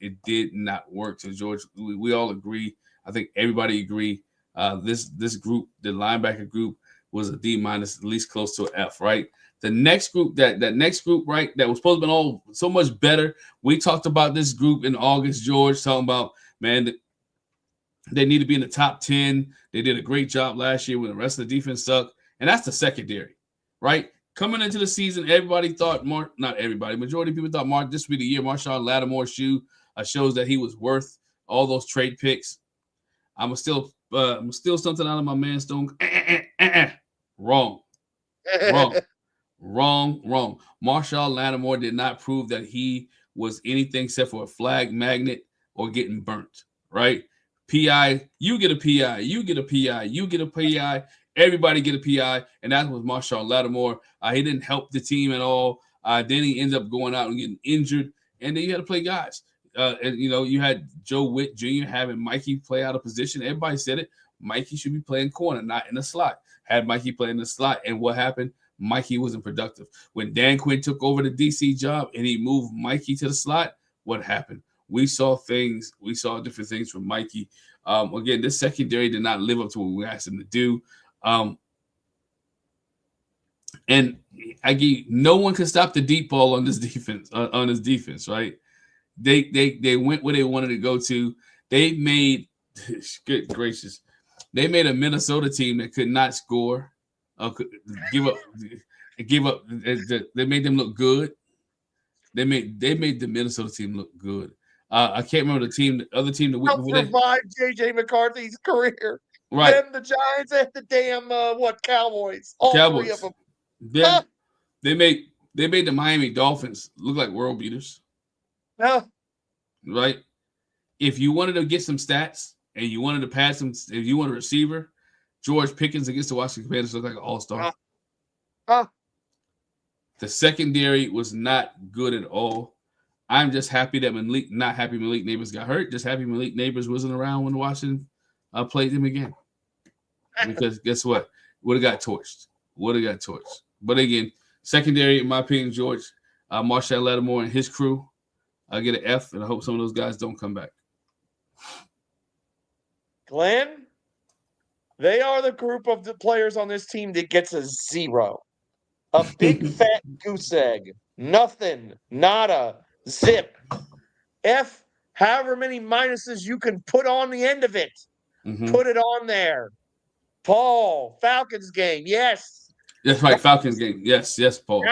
work. So George, we all agree. I think everybody agree. This group, the linebacker group, was a D minus, at least close to an F, right? The next group, that next group, right, that was supposed to be all so much better. We talked about this group in August, George, talking about, man, they need to be in the top 10. They did a great job last year when the rest of the defense sucked. And that's the secondary, right? coming into the season, everybody thought not everybody, majority of people thought this would be the year Marshawn Lattimore's shoe shows that he was worth all those trade picks. I'm still something out of my man Stone. Wrong. Marshawn Lattimore did not prove that he was anything except for a flag magnet or getting burnt, right? PI, you get a PI, you get a PI, you get a PI, everybody get a PI, and that was Marshawn Lattimore. He didn't help the team at all. Then he ended up going out and getting injured, and then you had to play guys. And you had Joe Witt Jr. having Mikey play out of position. Everybody said it. Mikey should be playing corner, not in the slot. Had Mikey play in the slot, and what happened? Mikey wasn't productive. When Dan Quinn took over the DC job and he moved Mikey to the slot, what happened? We saw different things from Mikey. Again, this secondary did not live up to what we asked him to do. And no one could stop the deep ball on this defense. On his defense, right? They went where they wanted to go to. They made good gracious. They made a Minnesota team that could not score. Give up. They made them look good. They made the Minnesota team look good. I can't remember the other team that week before that revived JJ McCarthy's career. Right. Them, the Giants, and the damn Cowboys. All Cowboys. 3 of them. They made the Miami Dolphins look like world beaters. Yeah. Right. If you wanted to get some stats and you wanted to pass them, if you want a receiver, George Pickens against the Washington Commanders looked like an all-star. The secondary was not good at all. I'm just happy that Malik Neighbors got hurt. Just happy Malik Neighbors wasn't around when Washington played them again. Because guess what? Would have got torched. But again, secondary, in my opinion, George, Marshawn Lattimore and his crew, I get an F, and I hope some of those guys don't come back. Glenn, they are the group of the players on this team that gets a 0. A big fat goose egg. Nothing. Nada. Zip. F, however many minuses you can put on the end of it. Mm-hmm. Put it on there. Paul, Falcons game. Yes. That's right. Falcons game. Yes, Paul.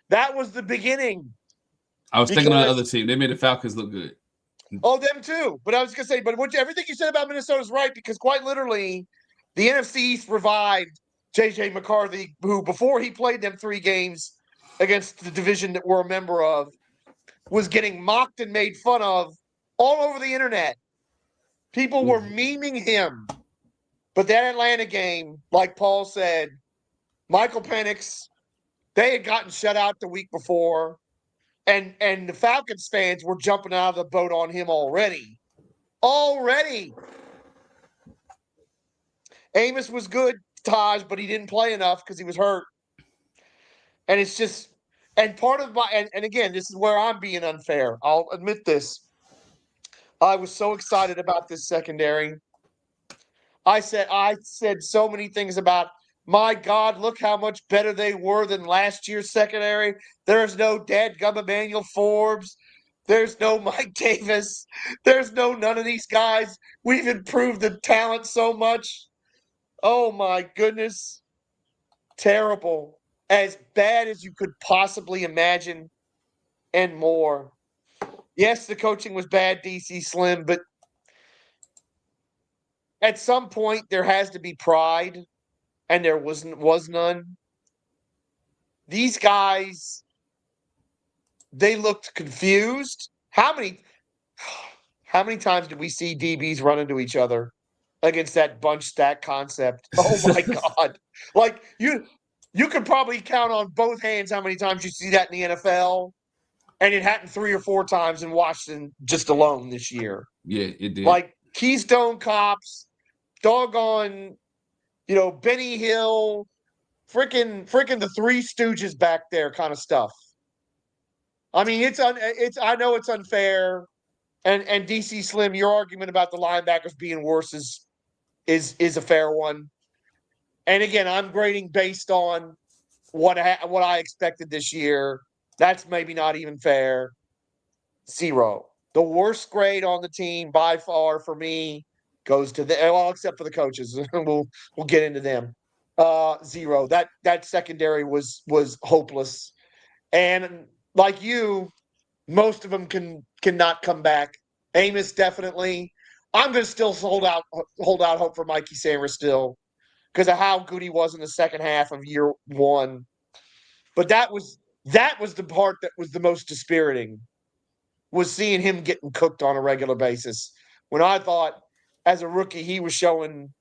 That was the beginning. I was thinking of the other team. They made the Falcons look good. Oh, them too. But I was going to say, everything you said about Minnesota is right, because quite literally, the NFC East revived J.J. McCarthy, who before he played them 3 games against the division that we're a member of, was getting mocked and made fun of all over the internet. People were memeing him. But that Atlanta game, like Paul said, Michael Penix, they had gotten shut out the week before. And the Falcons fans were jumping out of the boat on him already. Amos was good, Taj, but he didn't play enough because he was hurt. And it's just, and part of and again, this is where I'm being unfair. I'll admit this. I was so excited about this secondary. I said so many things about, my God, look how much better they were than last year's secondary. There's no dadgum Emmanuel Forbes. There's no Mike Davis. There's none of these guys. We've improved the talent so much. Oh, my goodness. Terrible. As bad as you could possibly imagine and more. Yes, the coaching was bad, DC Slim, but at some point there has to be pride. And there was none. These guys, they looked confused. How many times did we see DBs run into each other against that bunch stack concept? Oh my God. Like you could probably count on both hands how many times you see that in the NFL. And it happened 3 or 4 times in Washington just alone this year. Yeah, it did. Like Keystone Cops, doggone, Benny Hill, freaking the Three Stooges back there kind of stuff. I mean, I know it's unfair, and DC Slim, your argument about the linebackers being worse is a fair one. And again, I'm grading based on what I expected this year. That's maybe not even fair. 0. The worst grade on the team by far for me goes to except for the coaches. We'll get into them. Zero. That secondary was hopeless. And like you, most of them cannot come back. Amos definitely. I'm going to still hold out hope for Mikey Samra still because of how good he was in the second half of year one. But that was the part that was the most dispiriting, was seeing him getting cooked on a regular basis. When I thought as a rookie he was showing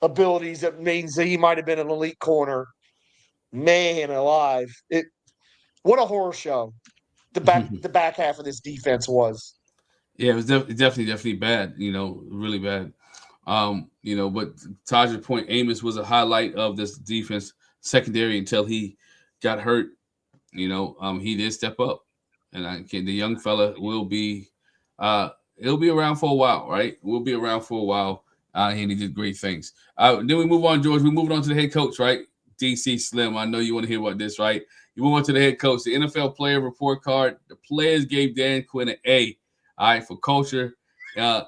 abilities that means that he might have been an elite corner. Man alive. What a horror show the back half of this defense was. Yeah, it was definitely bad. Really bad. But Taj's point, Amos was a highlight of this defense secondary until he got hurt. He did step up, and the young fella will be, he'll be around for a while, right? We'll be around for a while, and he did great things. Then we move on, George. We moving on to the head coach, right? DC Slim. I know you want to hear about this, right? You move on to the head coach, the NFL player report card. The players gave Dan Quinn an A. All right, for culture. I'm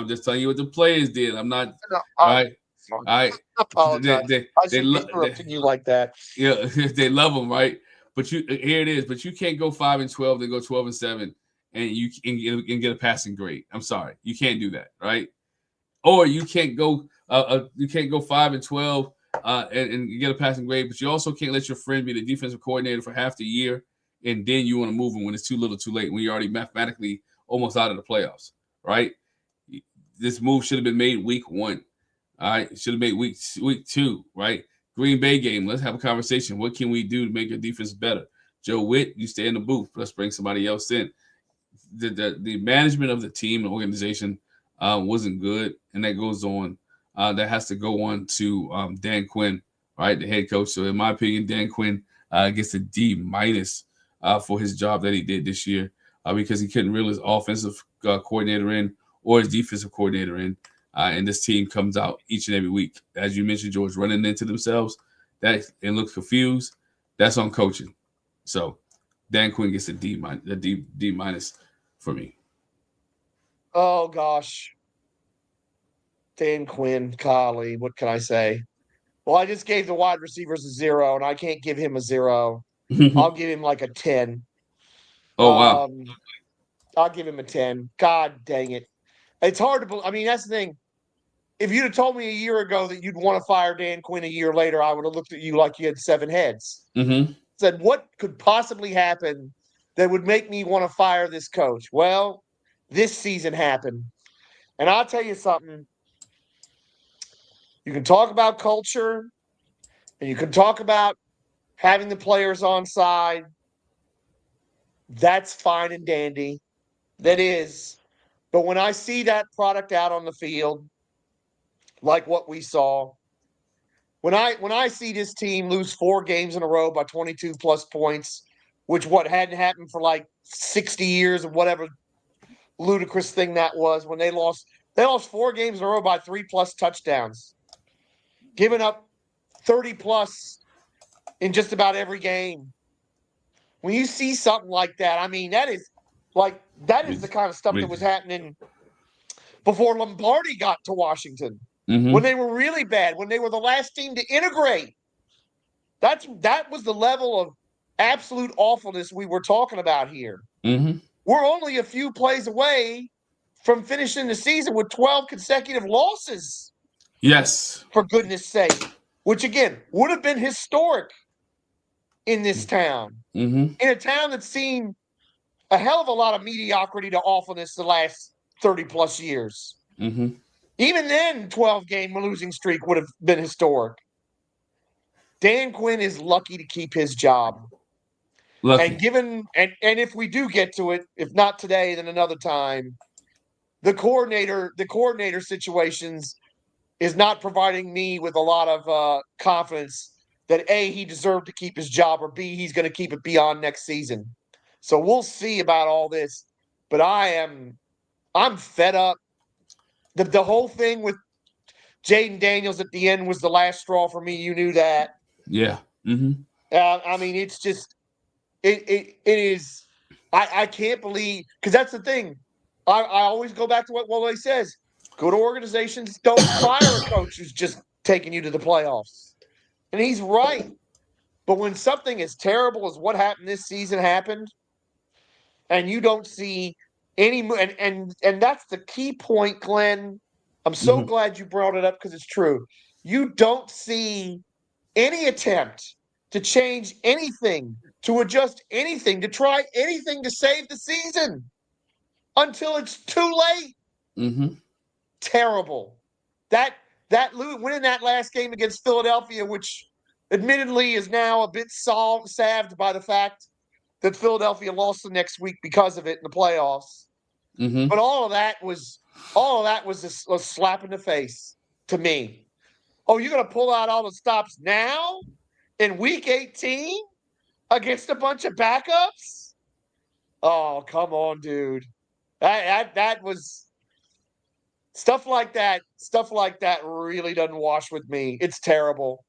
just telling you what the players did. I'm not. All right. All right. I apologize. I shouldn't be interrupting you like that. Yeah, they love them, right? But here it is. But you can't go 5-12, then go 12-7, and you can get a passing grade. I'm sorry, you can't do that, right? Or you can't go 5-12 and get a passing grade, but you also can't let your friend be the defensive coordinator for half the year, and then you want to move him when it's too little, too late, when you're already mathematically almost out of the playoffs, right? This move should have been made week 1. All right, should have made week 2, right? Green Bay game. Let's have a conversation. What can we do to make your defense better? Joe Witt, you stay in the booth. Let's bring somebody else in. The management of the team and organization wasn't good, and that goes on. That has to go on to Dan Quinn, right, the head coach. So in my opinion, Dan Quinn gets a D- for his job that he did this year because he couldn't reel his offensive coordinator in or his defensive coordinator in. And this team comes out each and every week, as you mentioned, George, running into themselves and look confused. That's on coaching. So Dan Quinn gets a D- for me. Oh gosh, Dan Quinn, golly, what can I say? Well, I just gave the wide receivers a 0, and I can't give him a 0. I'll give him like a 10. Oh wow. I'll give him a 10. God dang it. It's hard to believe. I mean, that's the thing. If you'd have told me a year ago that you'd want to fire Dan Quinn a year later, I would have looked at you like you had 7 heads. Mm-hmm. Said, what could possibly happen that would make me want to fire this coach? Well, this season happened. And I'll tell you something. You can talk about culture, and you can talk about having the players on side. That's fine and dandy. That is. But when I see that product out on the field, like what we saw, when I see this team lose 4 games in a row by 22 plus points, which hadn't happened for like 60 years or whatever ludicrous thing that was, when they lost 4 games in a row by 3+ touchdowns, giving up 30 plus in just about every game. When you see something like that, I mean, that is the kind of stuff that was happening before Lombardi got to Washington. Mm-hmm. When they were really bad, when they were the last team to integrate. That was the level of absolute awfulness we were talking about here. Mm-hmm. We're only a few plays away from finishing the season with 12 consecutive losses. Yes. For goodness sake. Which, again, would have been historic in this town. Mm-hmm. In a town that's seen a hell of a lot of mediocrity to awfulness the last 30+ years. Mm-hmm. Even then, 12-game losing streak would have been historic. Dan Quinn is lucky to keep his job. Lucky. And if we do get to it, if not today, then another time, the coordinator situations is not providing me with a lot of confidence that A, he deserved to keep his job, or B, he's going to keep it beyond next season. So we'll see about all this. But I'm fed up. The whole thing with Jayden Daniels at the end was the last straw for me. You knew that. Yeah. Mm-hmm. I mean, it's just it is. I can't believe, because that's the thing. I always go back to what Wole says. Good organizations don't fire a coach who's just taking you to the playoffs. And he's right. But when something as terrible as what happened this season happened, and you don't see any and that's the key point, Glenn. I'm so glad you brought it up because it's true. You don't see any attempt to change anything, to adjust anything, to try anything to save the season until it's too late. Mm-hmm. Terrible. Winning that last game against Philadelphia, which admittedly is now a bit salved by the fact that Philadelphia lost the next week because of it in the playoffs. Mm-hmm. But all of that was a slap in the face to me. Oh, you're going to pull out all the stops now in week 18 against a bunch of backups? Oh, come on, dude. That was stuff like that. Stuff like that really doesn't wash with me. It's terrible.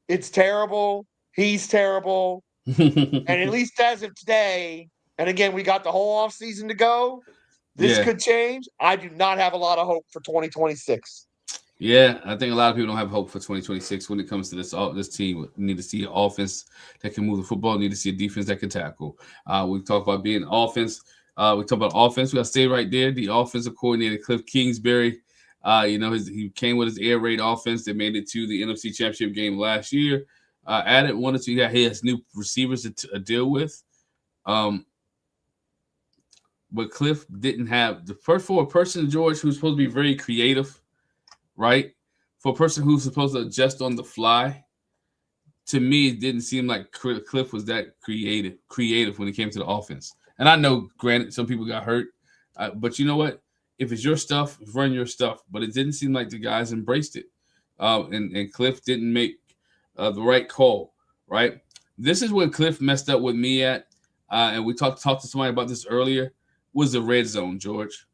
It's terrible. He's terrible. And at least as of today, and again, we got the whole offseason to go. This could change. I do not have a lot of hope for 2026. Yeah, I think a lot of people don't have hope for 2026 when it comes to this team. We need to see an offense that can move the football. We need to see a defense that can tackle. We talk about being offense. We talk about offense. We got to stay right there. The offensive coordinator, Cliff Kingsbury, he came with his air raid offense that made it to the NFC Championship game last year. Added one or two. He has new receivers to deal with. But Cliff didn't have for a person, George, who's supposed to be very creative, right? For a person who's supposed to adjust on the fly, to me, it didn't seem like Cliff was that creative when it came to the offense. And I know, granted, some people got hurt, but you know what? If it's your stuff, run your stuff. But it didn't seem like the guys embraced it, and Cliff didn't make the right call, right? This is where Cliff messed up with me at, and we talked to somebody about this earlier. Was the red zone, George?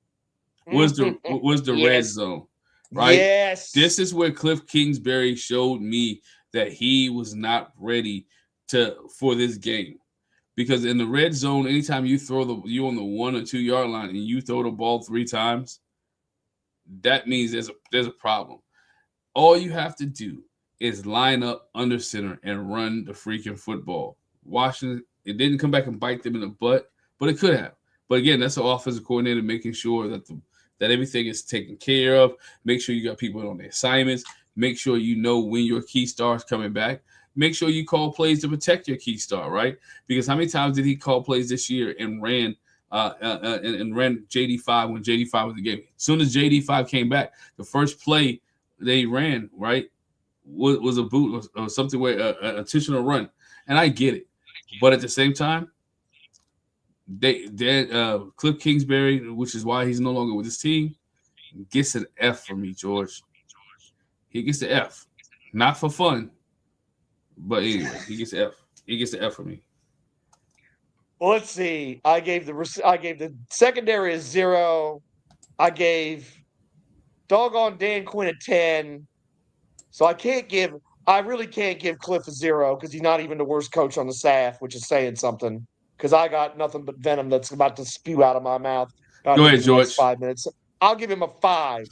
Was the Yes. red zone, right? Yes. This is where Cliff Kingsbury showed me that he was not ready for this game, because in the red zone, anytime you you on the 1 or 2 yard line and you throw the ball 3 times, that means there's a problem. All you have to do is line up under center and run the freaking football. Washington, it didn't come back and bite them in the butt, but it could have. But again, that's the offensive coordinator making sure that everything is taken care of. Make sure you got people on their assignments. Make sure you know when your key star is coming back. Make sure you call plays to protect your key star, right? Because how many times did he call plays this year and ran ran JD5 when JD5 was the game? As soon as JD5 came back, the first play they ran, right, was a boot or something where an intentional run. And I get it. But at the same time, Cliff Kingsbury, which is why he's no longer with his team, gets an F for me, George. He gets the F, not for fun, but anyway, he gets the F. He gets the F for me. Well, let's see. I gave the secondary a 0. I gave doggone Dan Quinn a 10. So I really can't give Cliff a 0 because he's not even the worst coach on the staff, which is saying something. Because I got nothing but venom that's about to spew out of my mouth. Go ahead, George. 5 minutes. I'll give him a 5.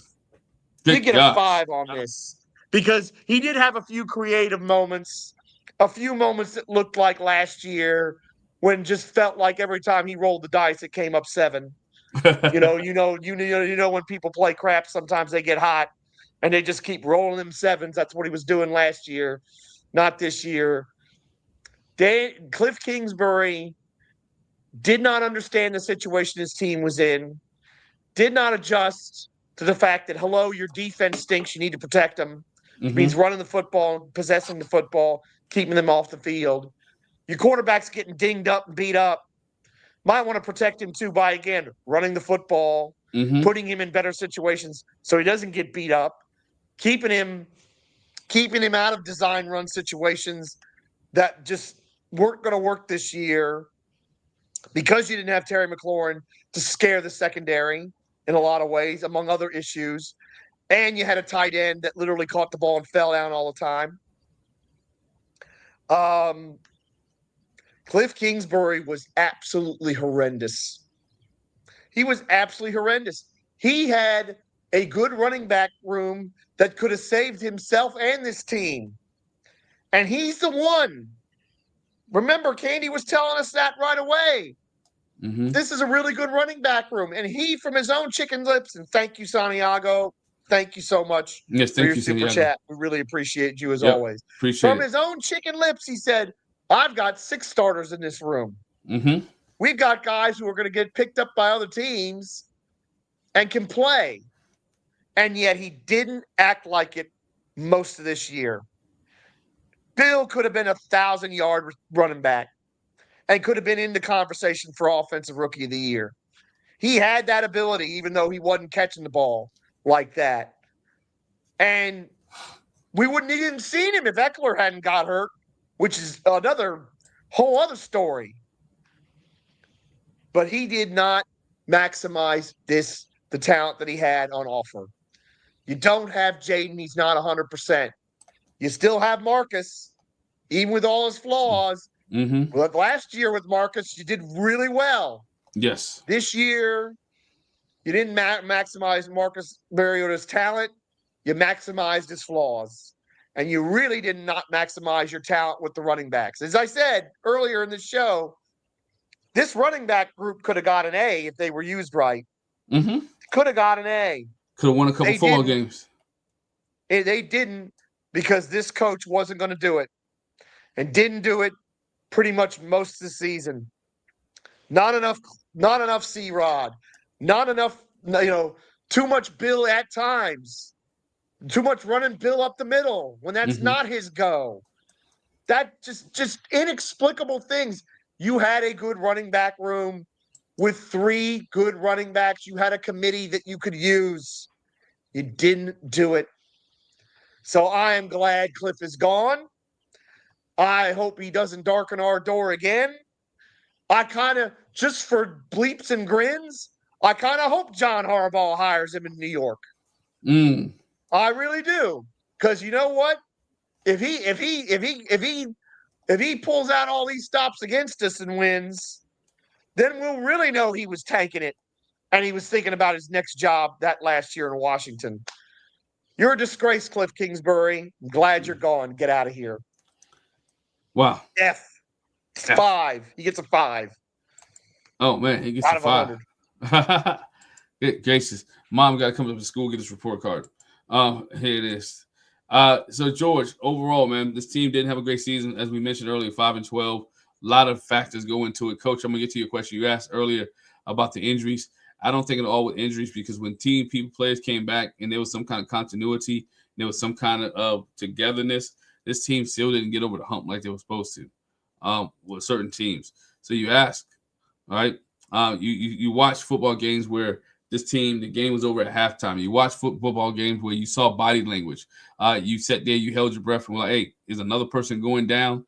You get a 5 on this because he did have a few creative moments, a few moments that looked like last year when just felt like every time he rolled the dice, it came up 7. You know when people play crap, sometimes they get hot and they just keep rolling them 7s. That's what he was doing last year, not this year. Cliff Kingsbury did not understand the situation his team was in, did not adjust to the fact that, hello, your defense stinks. You need to protect them. It means running the football, possessing the football, keeping them off the field. Your quarterback's getting dinged up and beat up. Might want to protect him, too, by, again, running the football, putting him in better situations so he doesn't get beat up, keeping him out of design run situations that just weren't going to work this year because you didn't have Terry McLaurin to scare the secondary in a lot of ways, among other issues. And you had a tight end that literally caught the ball and fell down all the time. Cliff Kingsbury was absolutely horrendous. He was absolutely horrendous. He had a good running back room that could have saved himself and this team. And he's the one. Remember, Candy was telling us that right away. Mm-hmm. This is a really good running back room. And he, from his own chicken lips, and thank you, Santiago. Thank you so much Yes, for your thank you, super Santiago. chat. We really appreciate you as Yep, always. appreciate From it. his own chicken lips, he said, I've got 6 starters in this room. Mm-hmm. We've got guys who are going to get picked up by other teams and can play. And yet he didn't act like it most of this year. Bill could have been 1,000-yard running back and could have been in the conversation for Offensive Rookie of the Year. He had that ability, even though he wasn't catching the ball like that. And we wouldn't have even seen him if Eckler hadn't got hurt, which is another whole other story. But he did not maximize the talent that he had on offer. You don't have Jayden. He's not 100%. You still have Marcus, even with all his flaws. Mm-hmm. But last year with Marcus, you did really well. Yes. This year, you didn't maximize Marcus Mariota's talent. You maximized his flaws. And you really did not maximize your talent with the running backs. As I said earlier in the show, this running back group could have got an A if they were used right. Mm-hmm. Could have got an A. Could have won a couple They football didn't. games. They didn't because this coach wasn't going to do it and didn't do it pretty much most of the season. Not enough C-Rod. Not enough, too much Bill at times. Too much running Bill up the middle when that's not his go. That just inexplicable things. You had a good running back room with 3 good running backs. You had a committee that you could use. You didn't do it. So I am glad Cliff is gone. I hope he doesn't darken our door again. I kind of, just for bleeps and grins, I kind of hope John Harbaugh hires him in New York. Mm. I really do. Because you know what? If he pulls out all these stops against us and wins, then we'll really know he was tanking it and he was thinking about his next job that last year in Washington. You're a disgrace, Cliff Kingsbury. I'm glad you're gone. Get out of here. Wow. F. 5. He gets a 5. Oh man, he gets Out a of 5. Good gracious. Mom got to come up to school, get his report card. Here it is. So George, overall, man, this team didn't have a great season, as we mentioned earlier, 5-12. A lot of factors go into it. Coach, I'm gonna get to your question you asked earlier about the injuries. I don't think at all with injuries because when players came back and there was some kind of continuity, there was some kind of togetherness, this team still didn't get over the hump like they were supposed to with certain teams. So you ask, all right, you watch football games where this team, the game was over at halftime. You watch football games where you saw body language. You sat there, you held your breath, and were like, hey, is another person going down?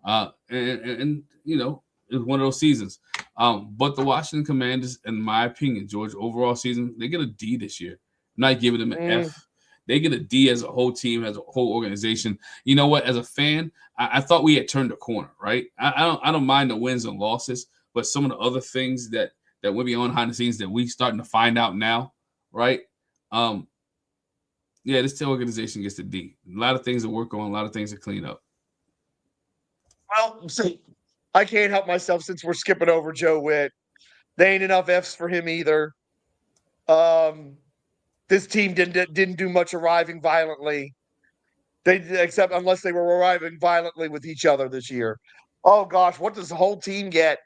And you know, it was one of those seasons. But the Washington Commanders, in my opinion, George, overall season, they get a D this year. I'm not giving them an F. They get a D as a whole team, as a whole organization. You know what? As a fan, I thought we had turned a corner, right? I don't mind the wins and losses, but some of the other things that went behind the scenes that we starting to find out now, right? Yeah, this organization gets a D. A lot of things to work on, a lot of things to clean up. Well, see, I can't help myself since we're skipping over Joe Witt. There ain't enough Fs for him either. This team didn't do much arriving violently. Except unless they were arriving violently with each other this year. Oh gosh, what does the whole team get?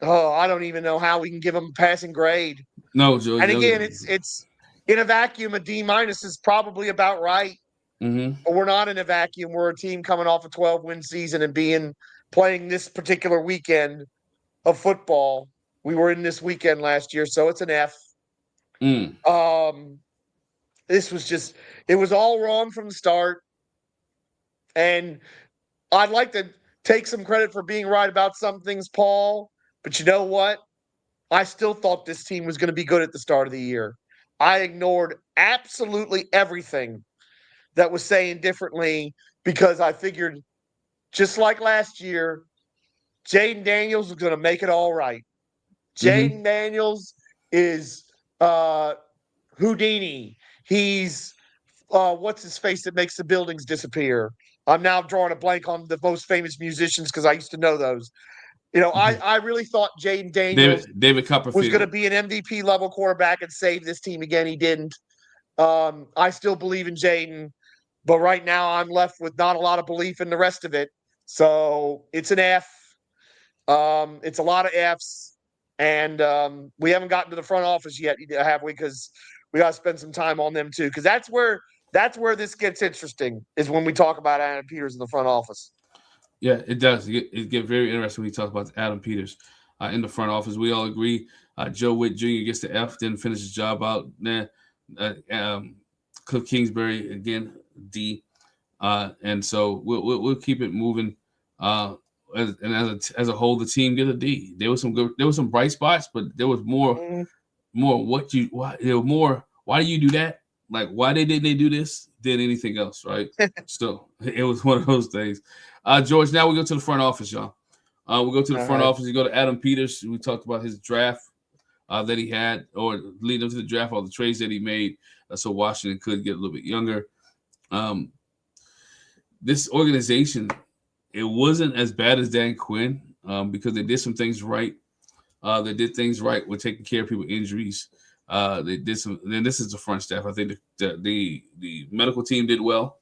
Oh, I don't even know how we can give them a passing grade. No, Joe. And again, it's in a vacuum, a D- is probably about right. Mm-hmm. But we're not in a vacuum. We're a team coming off a 12-win season and playing this particular weekend of football. We were in this weekend last year, so it's an F. This was it was all wrong from the start. And I'd like to take some credit for being right about some things, Paul. But you know what? I still thought this team was going to be good at the start of the year. I ignored absolutely everything that was saying differently because I figured, just like last year, Jayden Daniels was going to make it all right. Jayden Daniels is Houdini. He's what's his face that makes the buildings disappear. I'm now drawing a blank on the most famous musicians because I used to know those. I really thought Jayden Daniels David was going to Copperfield. be an MVP level quarterback and save this team again. He didn't. I still believe in Jayden, but right now I'm left with not a lot of belief in the rest of it. So it's an F. It's a lot of Fs, and we haven't gotten to the front office yet, have we? Because we got to spend some time on them too. Because that's where this gets interesting, is when we talk about Adam Peters in the front office. Yeah, it does. It get very interesting when you talk about Adam Peters in the front office. We all agree. Joe Witt Jr. gets the F, didn't finish his job out. Cliff Kingsbury again D, and so we'll keep it moving. As a whole, the team did a D. There was some bright spots, but there was more why do you do that? Like, why didn't they do this than anything else, right? So it was one of those things. George, now we go to the front office, y'all. We go to the front office. You go to Adam Peters. We talked about his draft that he had, or leading up to the draft, all the trades that he made, so Washington could get a little bit younger. This organization, it wasn't as bad as Dan Quinn because they did some things right. They did things right with taking care of people's injuries. They did some. Then this is the front staff. I think the medical team did well.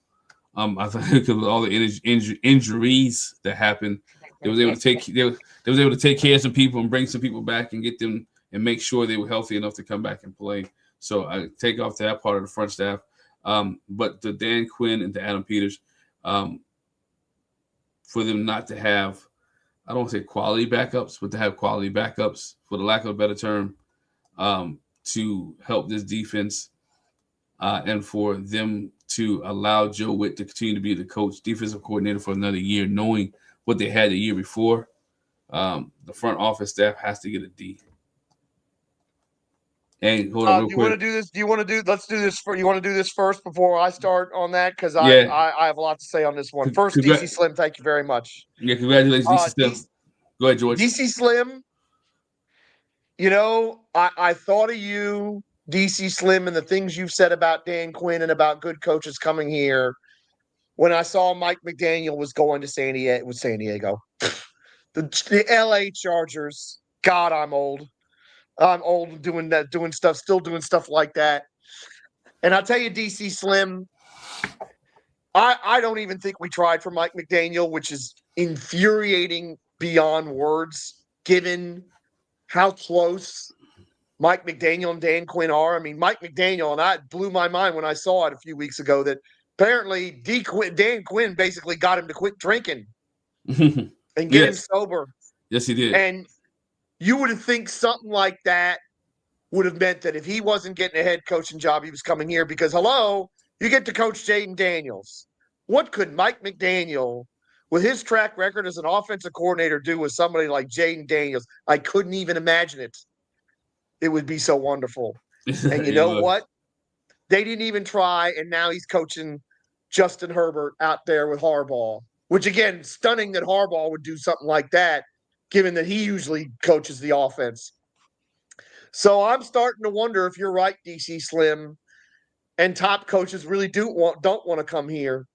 I think because of all the injuries that happened, they was able to take care of some people and bring some people back and get them and make sure they were healthy enough to come back and play. So I take off that part of the front staff. But the Dan Quinn and the Adam Peters, for them not to have, I don't want to say quality backups, but to have quality backups, for the lack of a better term, to help this defense, and for them to allow Joe Witt to continue to be the coach, defensive coordinator for another year, knowing what they had the year before. The front office staff has to get a D. And hold on, real quick. Want to do this? Let's do this. You want to do this first before I start on that? Because I have a lot to say on this one. First, DC Slim, thank you very much. Yeah, congratulations, DC Slim. Go ahead, George. DC Slim, I thought of you, DC Slim, and the things you've said about Dan Quinn and about good coaches coming here when I saw Mike McDaniel was going to San Diego. The LA Chargers. God, I'm old. I'm old doing stuff like that. And I'll tell you, DC Slim, I don't even think we tried for Mike McDaniel, which is infuriating beyond words, given how close Mike McDaniel and Dan Quinn are. I mean, Mike McDaniel, and I blew my mind when I saw it a few weeks ago that apparently Dan Quinn basically got him to quit drinking and get him sober. Yes, he did. And you would think something like that would have meant that if he wasn't getting a head coaching job, he was coming here because, hello, you get to coach Jayden Daniels. What could Mike McDaniel, with his track record as an offensive coordinator, do with somebody like Jayden Daniels? I couldn't even imagine it. It would be so wonderful. And you know what? They didn't even try, and now he's coaching Justin Herbert out there with Harbaugh, which, again, stunning that Harbaugh would do something like that, given that he usually coaches the offense. So I'm starting to wonder if you're right, DC Slim, and top coaches really don't want to come here.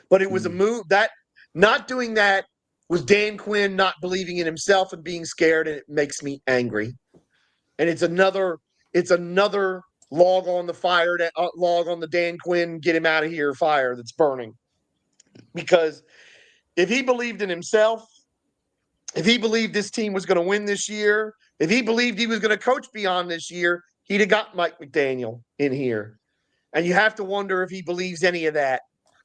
But it was a move that not doing that was Dan Quinn not believing in himself and being scared, and it makes me angry. And it's another log on the fire, log on the Dan Quinn, get him out of here fire that's burning. Because if he believed in himself, if he believed this team was going to win this year, if he believed he was going to coach beyond this year, he'd have got Mike McDaniel in here. And you have to wonder if he believes any of that.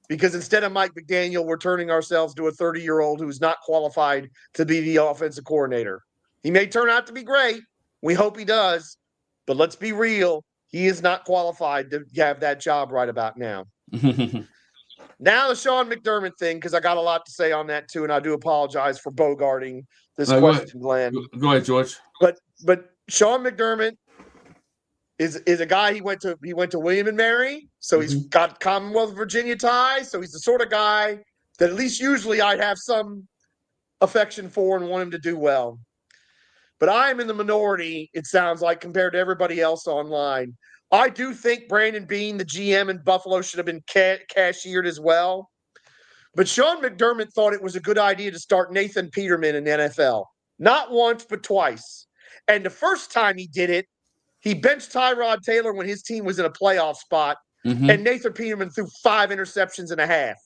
Because instead of Mike McDaniel, we're turning ourselves to a 30-year-old who's not qualified to be the offensive coordinator. He may turn out to be great. We hope he does. But let's be real. He is not qualified to have that job right about now. Now the Sean McDermott thing, because I got a lot to say on that too, and I do apologize for bogarting this question, Glenn. Go ahead, George. But Sean McDermott is a guy he went to William and Mary, so he's got Commonwealth of Virginia ties. So he's the sort of guy that at least usually I'd have some affection for and want him to do well. But I am in the minority, it sounds like, compared to everybody else online, I do think Brandon Beane, the GM in Buffalo, should have been cashiered as well. But Sean McDermott thought it was a good idea to start Nathan Peterman in the NFL. Not once, but twice. And the first time he did it, he benched Tyrod Taylor when his team was in a playoff spot, and Nathan Peterman threw 5 interceptions and a half.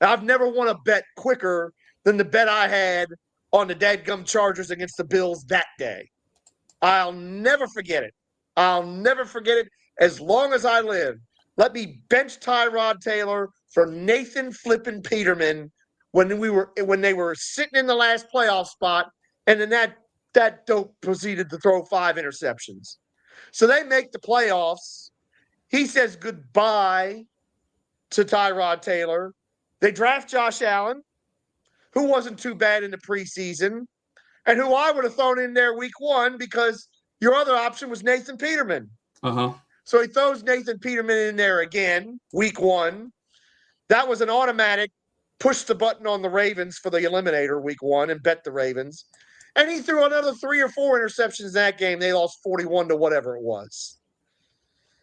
Now, I've never won a bet quicker than the bet I had on the dadgum Chargers against the Bills that day. I'll never forget it. I'll never forget it as long as I live. Let me bench Tyrod Taylor for Nathan flipping Peterman when they were sitting in the last playoff spot, and then that dope proceeded to throw 5 interceptions. So they make the playoffs. He says goodbye to Tyrod Taylor. They draft Josh Allen, who wasn't too bad in the preseason, and who I would have thrown in there week 1 because your other option was Nathan Peterman. So he throws Nathan Peterman in there again, week 1. That was an automatic push the button on the Ravens for the eliminator week 1 and bet the Ravens. And he threw another 3 or 4 interceptions in that game. They lost 41 to whatever it was.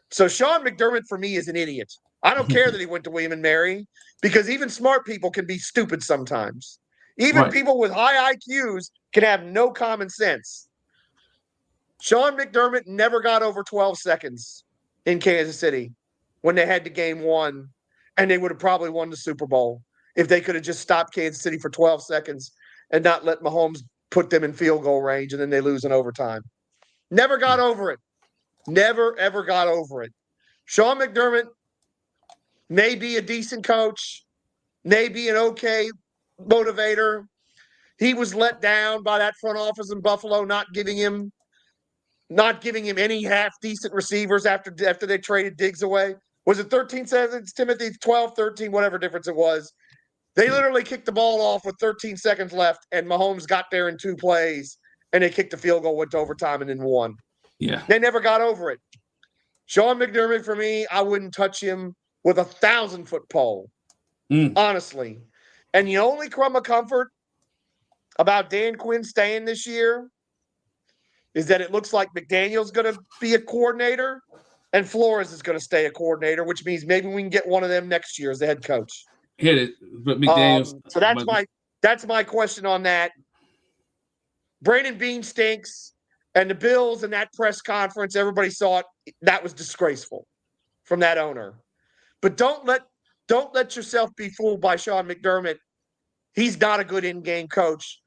So Sean McDermott, for me, is an idiot. I don't care that he went to William and Mary because even smart people can be stupid sometimes. Even people with high IQs can have no common sense. Sean McDermott never got over 12 seconds in Kansas City when they had the game won, and they would have probably won the Super Bowl if they could have just stopped Kansas City for 12 seconds and not let Mahomes put them in field goal range, and then they lose in overtime. Never got over it. Never, ever got over it. Sean McDermott may be a decent coach, may be an okay motivator. He was let down by that front office in Buffalo, not giving him any half decent receivers after they traded Diggs away. Was it 13 seconds, Timothy? 12, 13, whatever difference it was. They literally kicked the ball off with 13 seconds left, and Mahomes got there in 2 plays, and they kicked the field goal, went to overtime, and then won. Yeah. They never got over it. Sean McDermott, for me, I wouldn't touch him with a 1,000-foot pole, honestly. And the only crumb of comfort about Dan Quinn staying this year is that it looks like McDaniel's going to be a coordinator and Flores is going to stay a coordinator, which means maybe we can get one of them next year as the head coach. Hit it, but McDaniel's. So that's my question on that. Brandon Beane stinks, and the Bills in that press conference, everybody saw it. That was disgraceful from that owner. But don't let yourself be fooled by Sean McDermott. He's not a good in-game coach.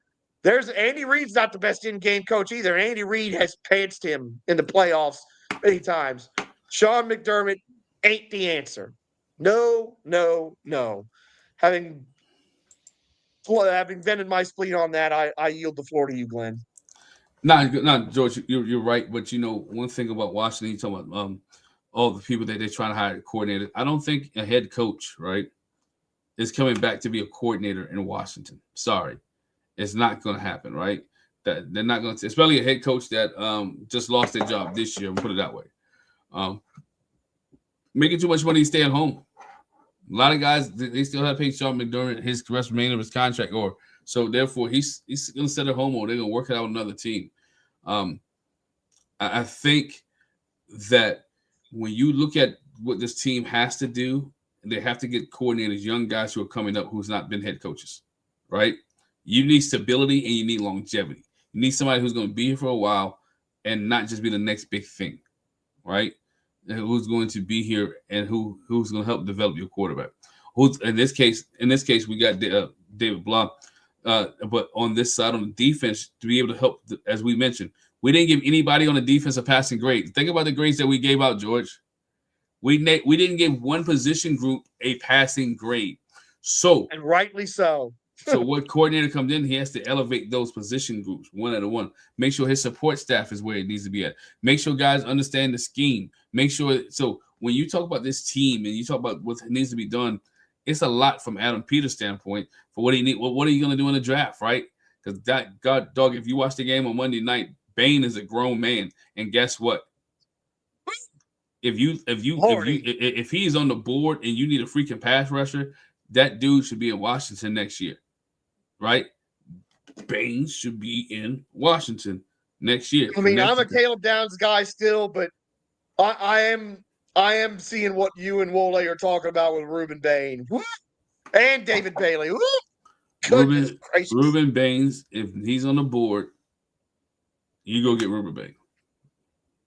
Andy Reid's not the best in-game coach either. Andy Reid has pantsed him in the playoffs many times. Sean McDermott ain't the answer. No, no, no. Having vented my spleen on that, I yield the floor to you, Glenn. No, George, you're right. But one thing about Washington, you talking about all the people that they're trying to hire coordinator. I don't think a head coach, right, is coming back to be a coordinator in Washington. Sorry, it's not going to happen, right? That they're not going to, especially a head coach that just lost their job this year. We'll put it that way. Making too much money to stay at home. A lot of guys, they still have to pay Sean McDermott his remainder of his contract, so therefore he's going to set a home, or they're going to work it out with another team. I think that when you look at what this team has to do, they have to get coordinators, young guys who are coming up who's not been head coaches, right? You need stability and you need longevity. You need somebody who's going to be here for a while and not just be the next big thing, right? And who's going to be here and who's going to help develop your quarterback. Who's in this case, we got David Blah. But on this side, on the defense, to be able to help, as we mentioned, we didn't give anybody on the defense a passing grade. Think about the grades that we gave out, George. We didn't give one position group a passing grade. So, and rightly so. So what coordinator comes in, he has to elevate those position groups one at a one. Make sure his support staff is where it needs to be at. Make sure guys understand the scheme. Make sure. So when you talk about this team and you talk about what needs to be done, it's a lot from Adam Peters' standpoint for what he need. What are you going to do in the draft, right? Because dog, if you watch the game on Monday night, Bain is a grown man, and guess what? If he's on the board and you need a freaking pass rusher, that dude should be in Washington next year, right? Bain should be in Washington next year. I mean, I'm a Caleb Downs guy still, but I am seeing what you and Wole are talking about with Reuben Bain. Woo! And David Bailey. Woo! Goodness gracious. Reuben Baines, if he's on the board, you go get Reuben Bain.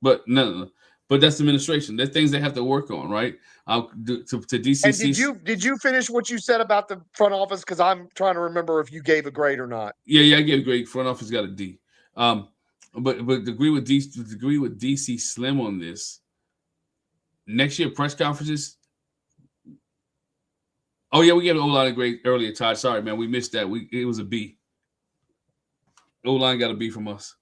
But no. But that's administration. There's things they have to work on, right? To DCC. And did you finish what you said about the front office? Because I'm trying to remember if you gave a grade or not. Yeah, I gave a grade. Front office got a D. But agree with DC Slim on this. Next year press conferences. Oh yeah, we gave an O-line a grade earlier, Todd. Sorry, man, we missed that. It was a B. O-line got a B from us.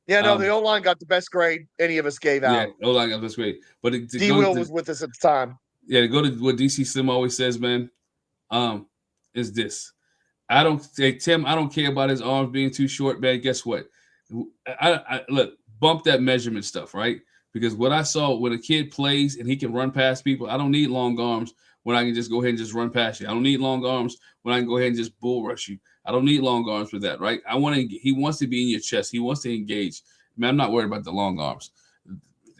Yeah, no, the O-line got the best grade any of us gave out. Yeah, O-line got the best grade. But D-Will was with us at the time. Yeah, to go to what DC Slim always says, man, is this. Tim, I don't care about his arms being too short, man. Guess what? I look, bump that measurement stuff, right? Because what I saw when a kid plays and he can run past people, I don't need long arms when I can just go ahead and just run past you. I don't need long arms when I can go ahead and just bull rush you. I don't need long arms for that, right? He wants to be in your chest. He wants to engage. Man, I'm not worried about the long arms.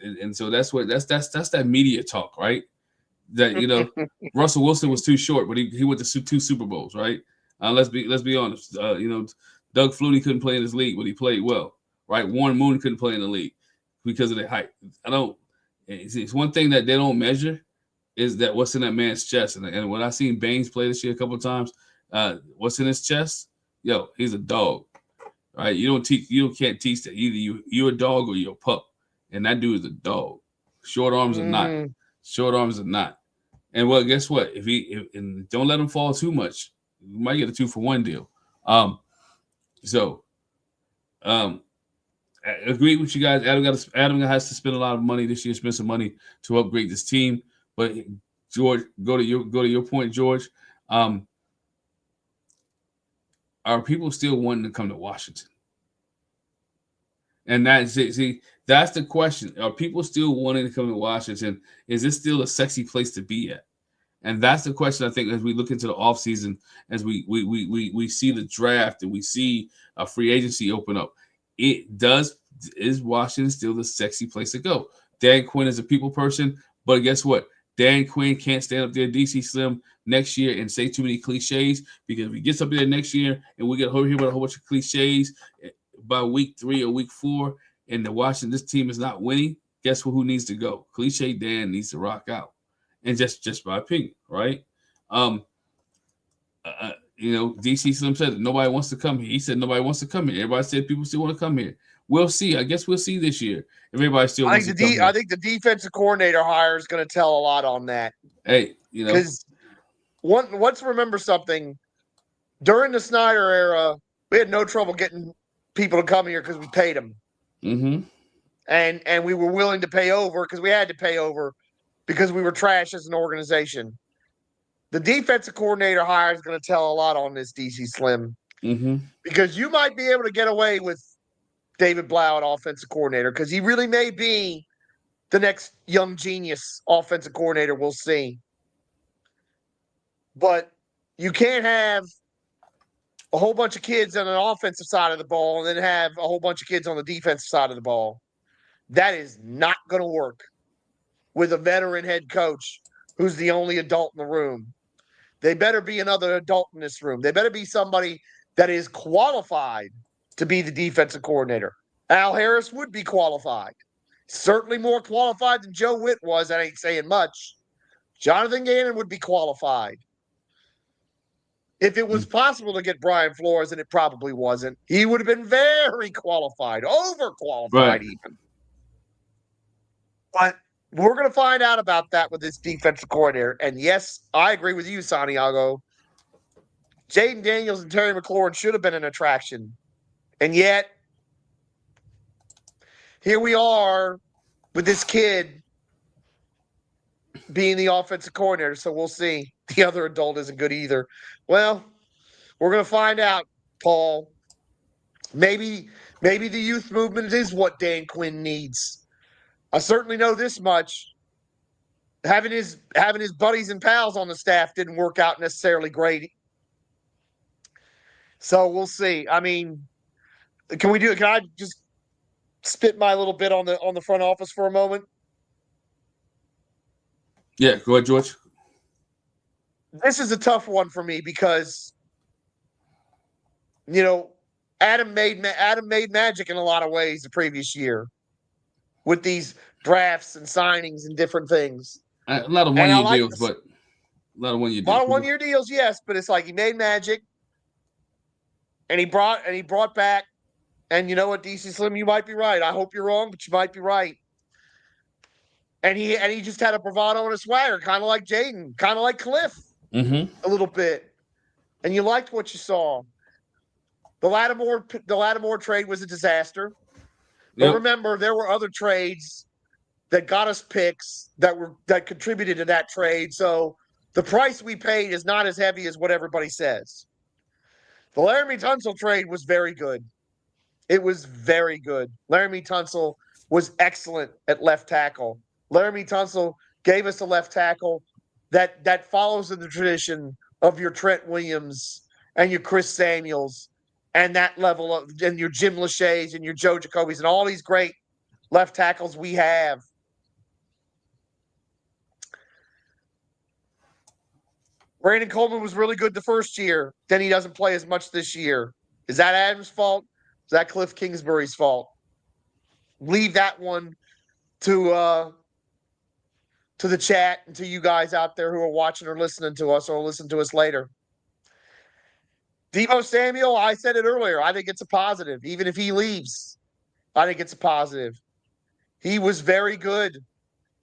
And so that's that media talk, right? That Russell Wilson was too short, but he went to 2 Super Bowls, right? Let's be honest. Doug Flutie couldn't play in his league, but he played well, right? Warren Moon couldn't play in the league because of their height. It's one thing that they don't measure is that what's in that man's chest. And when I seen Baines play this year a couple of times, what's in his chest? Yo, he's a dog, right? You can't teach that. Either you're a dog or you're a pup, and that dude is a dog. Short arms are not. Short arms are not. And well, guess what? And don't let him fall too much. You might get a 2-for-1 deal. I agree with you guys. Adam has to spend a lot of money this year. Spend some money to upgrade this team. But George, go to your point, George. Are people still wanting to come to Washington? And that's it. See, that's the question. Are people still wanting to come to Washington? Is this still a sexy place to be at? And that's the question, I think, as we look into the offseason, as we see the draft and we see a free agency open up. Is Washington still the sexy place to go? Dan Quinn is a people person, but guess what? Dan Quinn can't stand up there, DC Slim, next year and say too many cliches, because if he gets up there next year and we get over here with a whole bunch of cliches by week 3 or week 4, and this team is not winning, guess who needs to go? Cliche Dan needs to rock out. And just my opinion, right? DC Slim said nobody wants to come here. He said nobody wants to come here. Everybody said people still want to come here. We'll see. I guess we'll see this year if everybody still wants to come here. I think the defensive coordinator hire is going to tell a lot on that. Hey, because let's remember something. During the Snyder era, we had no trouble getting people to come here because we paid them, and we were willing to pay over because we had to pay over. Because we were trash as an organization. The defensive coordinator hire is going to tell a lot on this, DC Slim. Because you might be able to get away with David Blau at offensive coordinator because he really may be the next young genius offensive coordinator. We'll see. But you can't have a whole bunch of kids on an offensive side of the ball and then have a whole bunch of kids on the defensive side of the ball. That is not going to work with a veteran head coach who's the only adult in the room. They better be another adult in this room. They better be somebody that is qualified to be the defensive coordinator. Al Harris would be qualified. Certainly more qualified than Joe Witt was. That ain't saying much. Jonathan Gannon would be qualified. If it was possible to get Brian Flores, and it probably wasn't, he would have been very qualified, overqualified even. But we're going to find out about that with this defensive coordinator. And yes, I agree with you, Santiago. Jayden Daniels and Terry McLaurin should have been an attraction. And yet, here we are with this kid being the offensive coordinator. So we'll see. The other adult isn't good either. Well, we're going to find out, Paul. Maybe the youth movement is what Dan Quinn needs. I certainly know this much. Having his buddies and pals on the staff didn't work out necessarily great. So we'll see. I mean, can I just spit my little bit on the front office for a moment? Yeah, go ahead, George. This is a tough one for me because, you know, Adam made magic in a lot of ways the previous year with these drafts and signings and different things. A lot of And I one-year like deals, but a lot of one-year a lot deals. of 1-year deals, yes, but it's like he made magic and he brought back. And you know what, DC Slim, you might be right. I hope you're wrong, but you might be right. And he just had a bravado and a swagger, kind of like Jayden, kind of like Cliff, a little bit. And you liked what you saw. The Lattimore trade was a disaster. But Yep. remember, there were other trades that got us picks that contributed to that trade. So the price we paid is not as heavy as what everybody says. The Laramie Tunsil trade was very good. It was very good. Laramie Tunsil was excellent at left tackle. Laramie Tunsil gave us a left tackle that follows in the tradition of your Trent Williams and your Chris Samuels and that level of and your Jim Lachey's and your Joe Jacoby's and all these great left tackles we have. Brandon Coleman was really good the first year. Then he doesn't play as much this year. Is that Adam's fault? Is that Cliff Kingsbury's fault? Leave that one to the chat and to you guys out there who are watching or listening to us or listen to us later. Deebo Samuel, I said it earlier. I think it's a positive. Even if he leaves, I think it's a positive. He was very good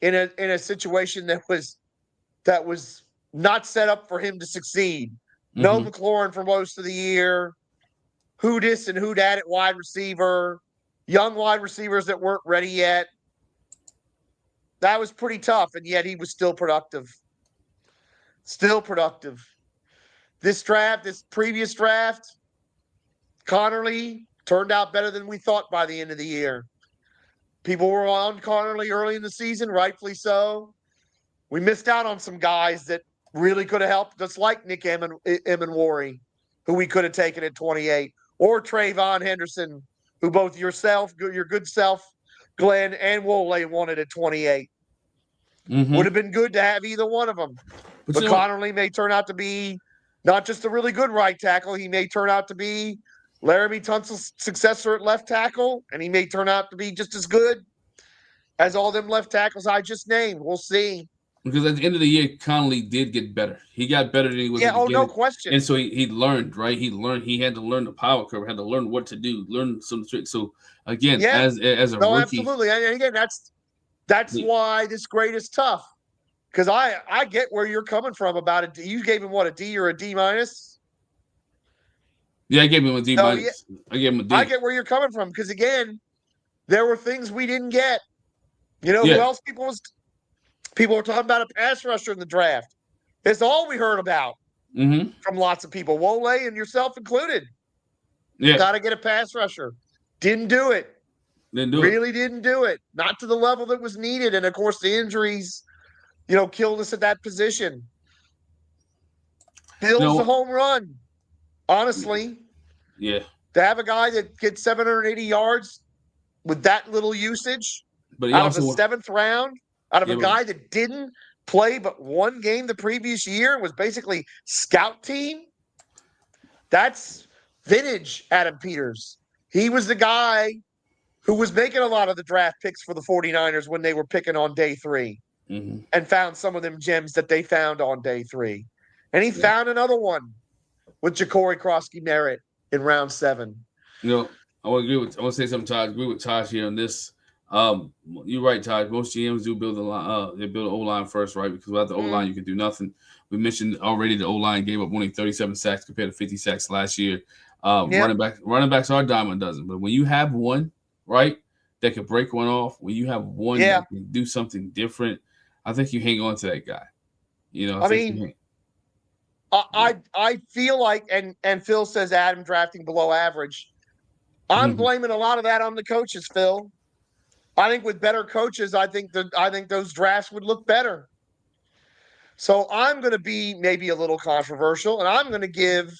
in a situation that was not set up for him to succeed. No McLaurin for most of the year. Who dis and who dat at wide receiver. Young wide receivers that weren't ready yet. That was pretty tough, and yet he was still productive. Still productive. This previous draft, Connerly turned out better than we thought by the end of the year. People were on Connerly early in the season, rightfully so. We missed out on some guys that really could have helped us, like Nick Emenwari, who we could have taken at 28, or Trayvon Henderson, who both your good self, Glen, and Wole wanted at 28. Would have been good to have either one of them. But Connerly may turn out to be not just a really good right tackle. He may turn out to be Laramie Tunsil's successor at left tackle, and he may turn out to be just as good as all them left tackles I just named. We'll see. Because at the end of the year, Connolly did get better. He got better than he was. Yeah, no question. And so he learned, right? He had to learn the power curve, had to learn what to do, learn some tricks. So again, as a rookie, absolutely. And again, that's why this grade is tough. Because I get where you're coming from about it. You gave him what, a D or a D minus? Yeah, I gave him a D minus. Yeah. I gave him a D. I get where you're coming from because again, there were things we didn't get. You know, who else people were talking about a pass rusher in the draft. It's all we heard about from lots of people, Wole and yourself included. Yeah, got to get a pass rusher. Didn't do it. Really didn't do it. Not to the level that was needed. And of course, the injuries, killed us at that position. Bill's a home run. Honestly. Yeah. To have a guy that gets 780 yards with that little usage but out of the 7th round, out of a guy that didn't play but one game the previous year and was basically scout team, that's vintage Adam Peters. He was the guy who was making a lot of the draft picks for the 49ers when they were picking on day 3 and found some of them gems that they found on day 3. And he found another one with Ja'Cory Krosky-Merritt in round 7. I want to say something, Todd. I agree with Todd here on this. You're right, Todd. Most GMs do build a line. They build an O-line first, right? Because without the O-line, you can do nothing. We mentioned already the O-line gave up only 37 sacks compared to 50 sacks last year. Running backs are a dime a dozen. But when you have one, right, that can break one off, when you have one that can do something different, I think you hang on to that guy. I feel like, and Phil says Adam drafting below average. I'm blaming a lot of that on the coaches, Phil. I think with better coaches, I think those drafts would look better. So I'm going to be maybe a little controversial, and I'm going to give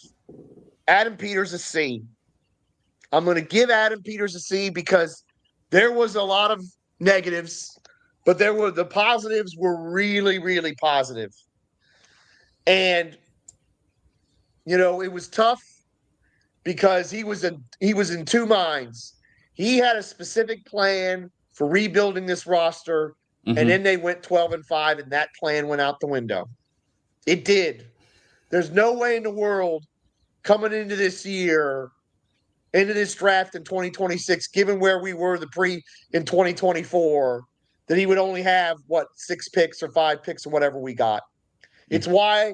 Adam Peters a C. I'm going to give Adam Peters a C because there was a lot of negatives, but the positives were really, really positive. And, it was tough because he was in two minds. He had a specific plan for rebuilding this roster, and then they went 12-5, and that plan went out the window. It did. There's no way in the world coming into this year, into this draft in 2026, given where we were in 2024, that he would only have 6 picks or 5 picks or whatever we got. It's why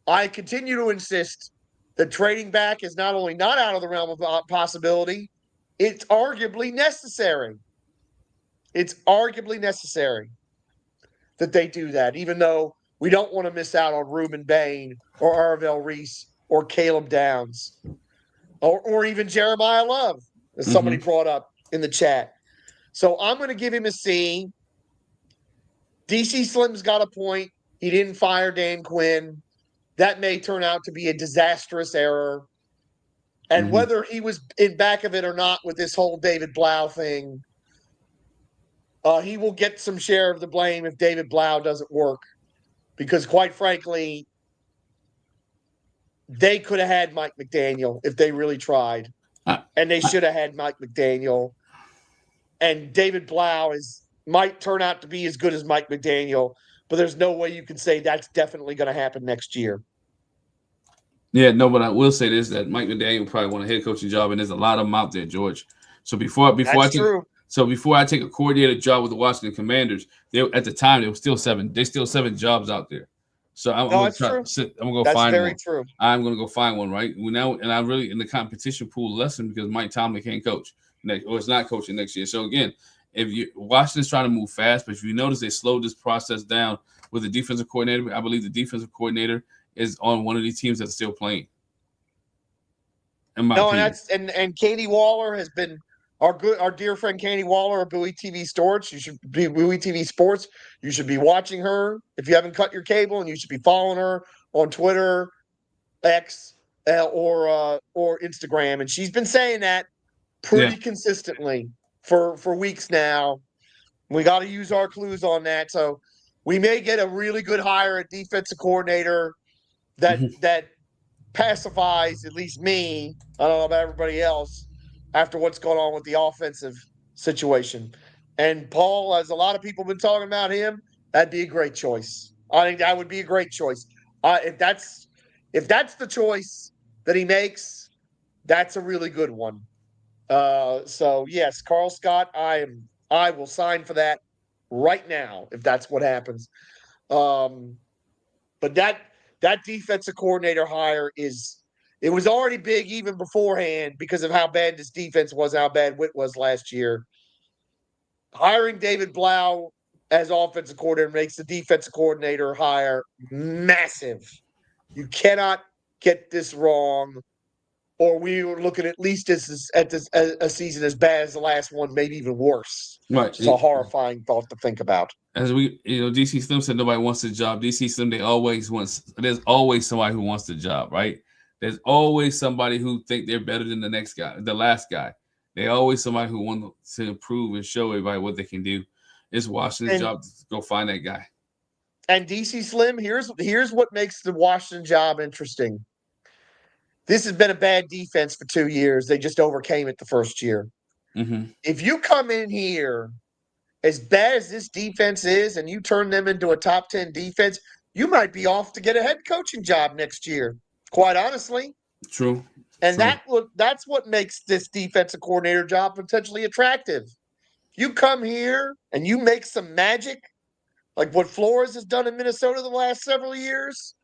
I continue to insist that trading back is not only not out of the realm of possibility, it's arguably necessary. It's arguably necessary that they do that, even though we don't want to miss out on Reuben Bain or Arvell Reese or Caleb Downs or even Jeremiah Love, as somebody brought up in the chat. So I'm going to give him a C. DC Slim's got a point. He didn't fire Dan Quinn. That may turn out to be a disastrous error. And whether he was in back of it or not with this whole David Blau thing, he will get some share of the blame if David Blau doesn't work. Because quite frankly, they could have had Mike McDaniel if they really tried. And they should have had Mike McDaniel. And David Blau might turn out to be as good as Mike McDaniel, but there's no way you can say that's definitely going to happen next year. Yeah, no, but I will say this, that Mike McDaniel probably want a head coaching job, and there's a lot of them out there, George. So before I take a coordinator job with the Washington Commanders, at the time there was still 7. There's still 7 jobs out there. So I'm going to go find one. That's very true. I'm going to go find one, right? And I'm really in the competition pool lesson because Mike Tomlin can't coach or is not coaching next year. So again, Washington's trying to move fast, but if you notice they slowed this process down with the defensive coordinator, I believe the defensive coordinator is on one of these teams that's still playing. And Katie Waller has been our dear friend Katie Waller of Bowie TV Sports. You should be Bowie TV Sports. You should be watching her if you haven't cut your cable, and you should be following her on Twitter, X, or Instagram. And she's been saying that pretty consistently for weeks now. We got to use our clues on that. So we may get a really good hire at defensive coordinator that pacifies at least me. I don't know about everybody else after what's going on with the offensive situation. And Paul, as a lot of people have been talking about him, that'd be a great choice. I think that would be a great choice. If that's the choice that he makes, that's a really good one. So yes, Carl Scott, I will sign for that right now if that's what happens. But that defensive coordinator hire it was already big even beforehand because of how bad this defense was, how bad Witt was last year. Hiring David Blau as offensive coordinator makes the defensive coordinator hire massive. You cannot get this wrong, or we were looking at least at a season as bad as the last one, maybe even worse. Right. It's a horrifying thought to think about. As DC Slim said nobody wants the job. DC Slim, there's always somebody who wants the job, right? There's always somebody who think they're better than the last guy. There's always somebody who wants to improve and show everybody what they can do. It's Washington's job to go find that guy. And DC Slim, here's what makes the Washington job interesting. This has been a bad defense for 2 years. They just overcame it the first year. If you come in here as bad as this defense is and you turn them into a top 10 defense, you might be off to get a head coaching job next year, quite honestly. True. And that's what makes this defensive coordinator job potentially attractive. You come here and you make some magic, like what Flores has done in Minnesota the last several years.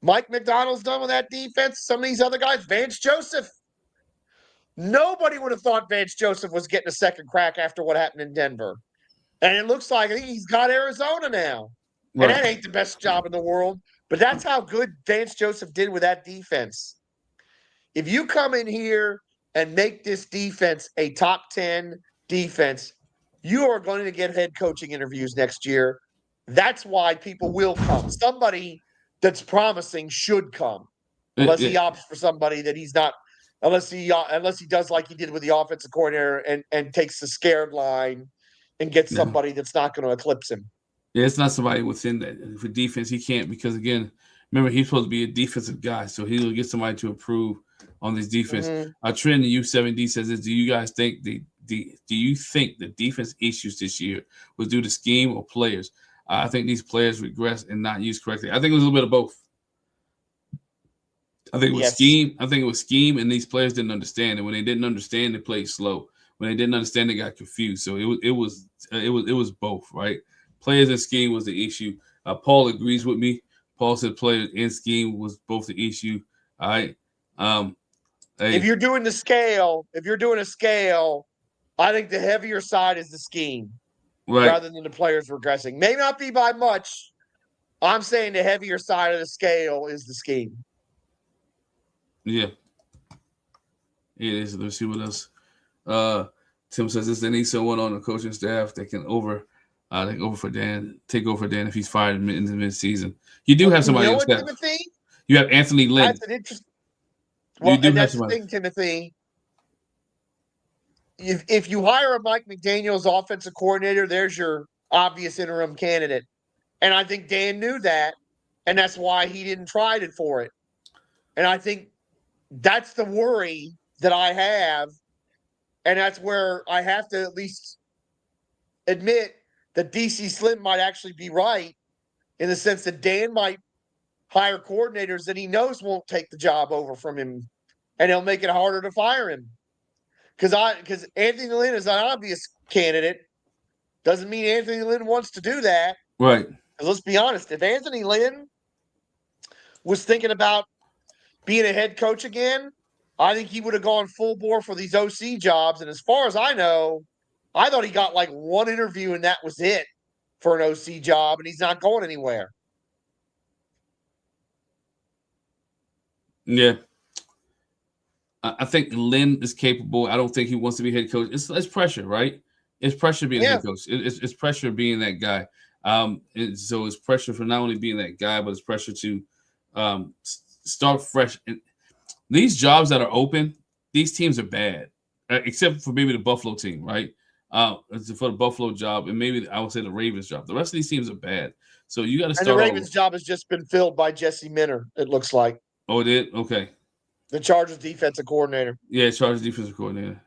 Mike McDonald's done with that defense. Some of these other guys, Vance Joseph. Nobody would have thought Vance Joseph was getting a second crack after what happened in Denver. And it looks like he's got Arizona now. Right. And that ain't the best job in the world. But that's how good Vance Joseph did with that defense. If you come in here and make this defense a top 10 defense, you are going to get head coaching interviews next year. That's why people will come. Somebody that's promising should come, unless he opts for somebody that he's not. Unless he does like he did with the offensive coordinator and takes the scared line and get No. somebody that's not going to eclipse him. Yeah, it's not somebody within that. For defense, he can't because, again, remember, he's supposed to be a defensive guy, so he'll get somebody to improve on this defense. Mm-hmm. Trend in U7D says this, do you guys think do you think the defense issues this year was due to scheme or players? I think these players regress and not used correctly. I think it was a little bit of both. I think it was scheme. I think it was scheme, and these players didn't understand. And when they didn't understand, they played slow. When they didn't understand, they got confused. So it was both, right? Players and scheme was the issue. Paul agrees with me. Paul said players and scheme was both the issue. All right. If you're doing a scale, I think the heavier side is the scheme, right, rather than the players regressing. May not be by much. I'm saying the heavier side of the scale is the scheme. Yeah. It is. Let's see what else. Tim says this. They need someone on the coaching staff that can take over for Dan if he's fired in the midseason. You do have somebody on staff. Timothy? You have Anthony Lynn. That's an interesting. Well, and that's the thing, Timothy. If you hire a Mike McDaniels offensive coordinator, there's your obvious interim candidate. And I think Dan knew that, and that's why he didn't try it for it. And I think that's the worry that I have, and that's where I have to at least admit that DC Slim might actually be right, in the sense that Dan might hire coordinators that he knows won't take the job over from him, and he'll make it harder to fire him. Because Anthony Lynn is an obvious candidate. Doesn't mean Anthony Lynn wants to do that. Right. Let's be honest. If Anthony Lynn was thinking about being a head coach again, I think he would have gone full bore for these OC jobs. And as far as I know, I thought he got like one interview and that was it for an OC job, and he's not going anywhere. Yeah. I think Lynn is capable. I don't think he wants to be head coach. It's pressure, right? It's pressure being a head coach. It's pressure being that guy. So it's pressure for not only being that guy, but it's pressure to start fresh. And these jobs that are open, these teams are bad, except for maybe the Buffalo team, right? For the Buffalo job, and maybe I would say the Ravens job. The rest of these teams are bad. So you got to start. And the Ravens job has just been filled by Jesse Minter, it looks like. Oh, it did? Okay. The Chargers defensive coordinator. Yeah, Chargers defensive coordinator.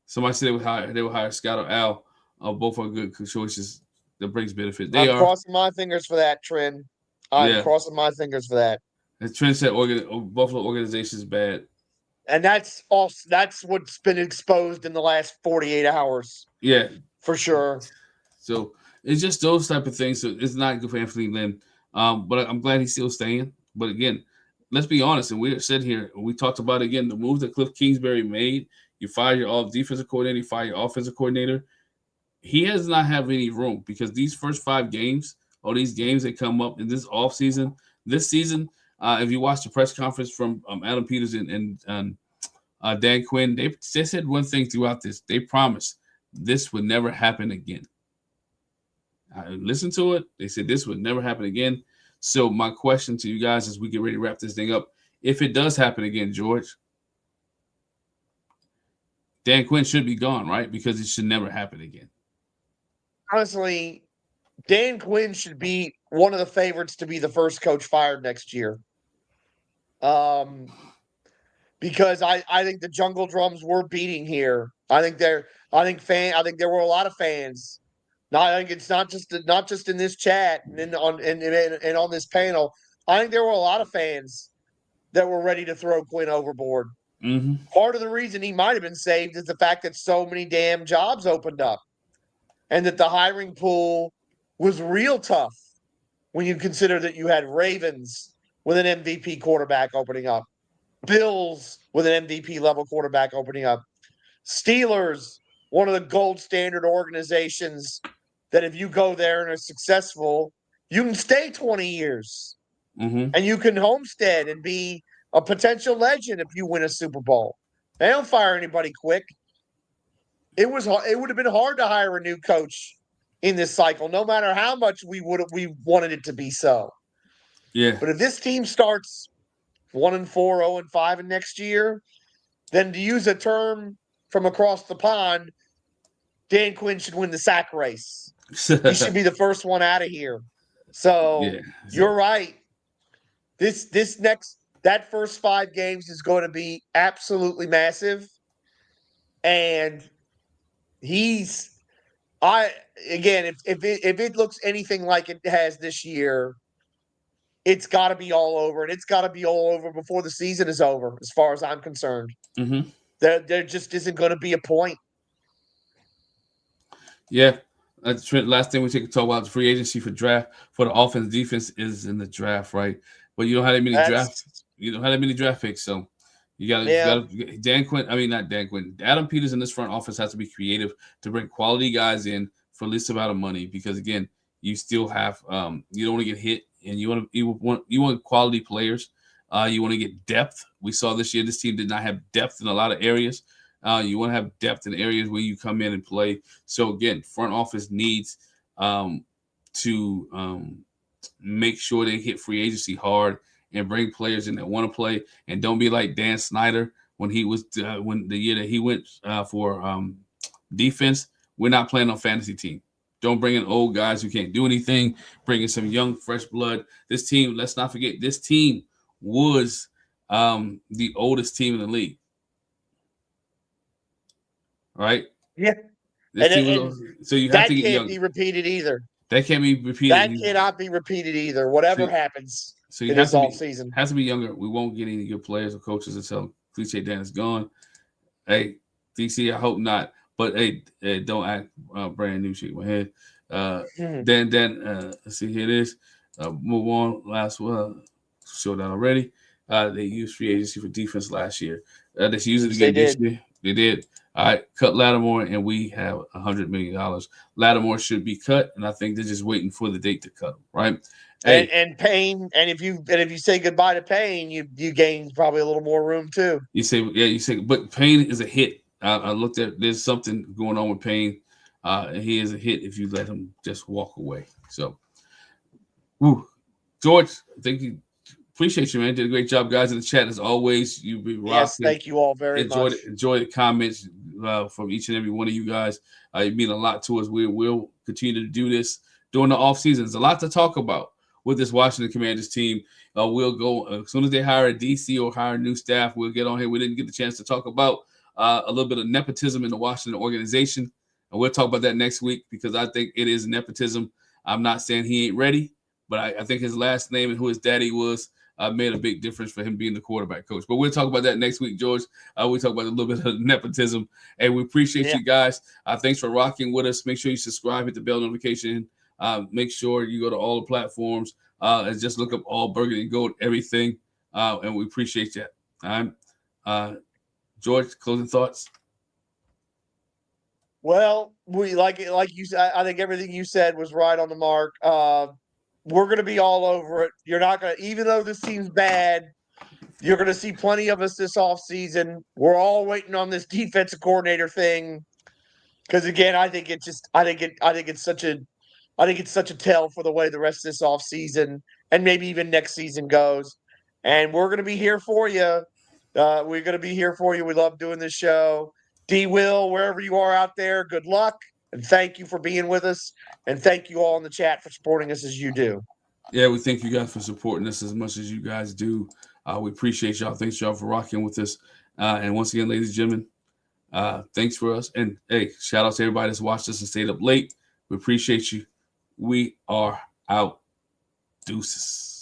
Somebody said they would hire Scott or Al. Both are good choices that brings benefit. I'm crossing my fingers for that, Trent. I'm crossing my fingers for that. The Trent said Buffalo organization is bad. And that's what's been exposed in the last 48 hours. Yeah. For sure. So it's just those type of things. So it's not good for Anthony Lynn. But I'm glad he's still staying. But again, let's be honest, and we said here, we talked about again the move that Cliff Kingsbury made. You fire your defensive coordinator, you fire your offensive coordinator. He does not have any room because these first 5 games, or these games that come up in this offseason, this season, if you watch the press conference from Adam Peters and Dan Quinn, they said one thing throughout this. They promised this would never happen again. I listened to it. They said this would never happen again. So my question to you guys as we get ready to wrap this thing up, if it does happen again, George, Dan Quinn should be gone, right? Because it should never happen again. Honestly, Dan Quinn should be one of the favorites to be the first coach fired next year. Because I think the jungle drums were beating here. I think there were a lot of fans. I think it's not just in this chat and on this panel. I think there were a lot of fans that were ready to throw Quinn overboard. Mm-hmm. Part of the reason he might have been saved is the fact that so many damn jobs opened up, and that the hiring pool was real tough when you consider that you had Ravens with an MVP quarterback opening up, Bills with an MVP level quarterback opening up, Steelers, one of the gold standard organizations that if you go there and are successful, you can stay 20 years. Mm-hmm. And you can homestead and be a potential legend if you win a Super Bowl. They don't fire anybody quick. It would have been hard to hire a new coach in this cycle, no matter how much we wanted it to be so. Yeah. But if this team starts 1-4, 0-5 in next year, then to use a term from across the pond, Dan Quinn should win the sack race. He should be the first one out of here. So Yeah. you're right. That first 5 games is going to be absolutely massive. And if it looks anything like it has this year, it's got to be all over, and it's got to be all over before the season is over, as far as I'm concerned. Mm-hmm. There just isn't going to be a point. Yeah. Last thing we take a talk about the free agency for the offense. Defense is in the draft, right? But you don't have that many draft picks, so you got Dan Quinn. I mean, not Dan Quinn. Adam Peters in this front office has to be creative to bring quality guys in for least amount of money, because again, you still have you don't want to get hit, and you want quality players. You want to get depth. We saw this year this team did not have depth in a lot of areas. You want to have depth in areas where you come in and play. So again, front office needs to make sure they hit free agency hard and bring players in that want to play, and don't be like Dan Snyder when he was when the year that he went for defense. We're not playing on fantasy team. Don't bring in old guys who can't do anything. Bring in some young, fresh blood. This team, let's not forget, this team was the oldest team in the league. Right? Yeah. So you have to get young. That can't be repeated either. That can't be repeated. That cannot be repeated either. Whatever happens in this offseason. Has to be younger. We won't get any good players or coaches until Cliche Dan is gone. Hey, DC, I hope not. But hey, don't act brand new. Shake my head. Then let's see, here it is. Move on. Last one. Showed that already. They used free agency for defense last year. They used it again this year. They did. All right, cut Lattimore, and we have $100 million. Lattimore should be cut, and I think they're just waiting for the date to cut him, right? Hey. And Payne, and if you say goodbye to Payne, you gain probably a little more room too. You say, but Payne is a hit. I looked at, there's something going on with Payne. He is a hit if you let him just walk away. So, George, thank you. Appreciate you, man. Did a great job, guys, in the chat as always. You be rocking. Yes, thank you all very much. Enjoy the comments from each and every one of you guys. It mean a lot to us. We will continue to do this during the off season. There's a lot to talk about with this Washington Commanders team. We'll go as soon as they hire a DC or hire new staff. We'll get on here. We didn't get the chance to talk about a little bit of nepotism in the Washington organization, and we'll talk about that next week, because I think it is nepotism. I'm not saying he ain't ready, but I think his last name and who his daddy was made a big difference for him being the quarterback coach. But we'll talk about that next week, George. We'll talk about a little bit of nepotism. And we appreciate you guys. Thanks for rocking with us. Make sure you subscribe, hit the bell notification. Make sure you go to all the platforms and just look up all Burgundy and Gold, everything. And we appreciate that. All right. George, closing thoughts? Well, we like you said. I think everything you said was right on the mark. We're going to be all over it. You're not going to, even though this team's bad, you're going to see plenty of us this offseason. We're all waiting on this defensive coordinator thing, because again, I think it's such a tell for the way the rest of this offseason and maybe even next season goes. And we're going to be here for you. We're going to be here for you. We love doing this show. D. Will, wherever you are out there, good luck. And thank you for being with us. And thank you all in the chat for supporting us as you do. Yeah, we thank you guys for supporting us as much as you guys do. We appreciate y'all. Thanks, y'all, for rocking with us. And once again, ladies and gentlemen, thanks for us. And, hey, shout out to everybody that's watched us and stayed up late. We appreciate you. We are out. Deuces.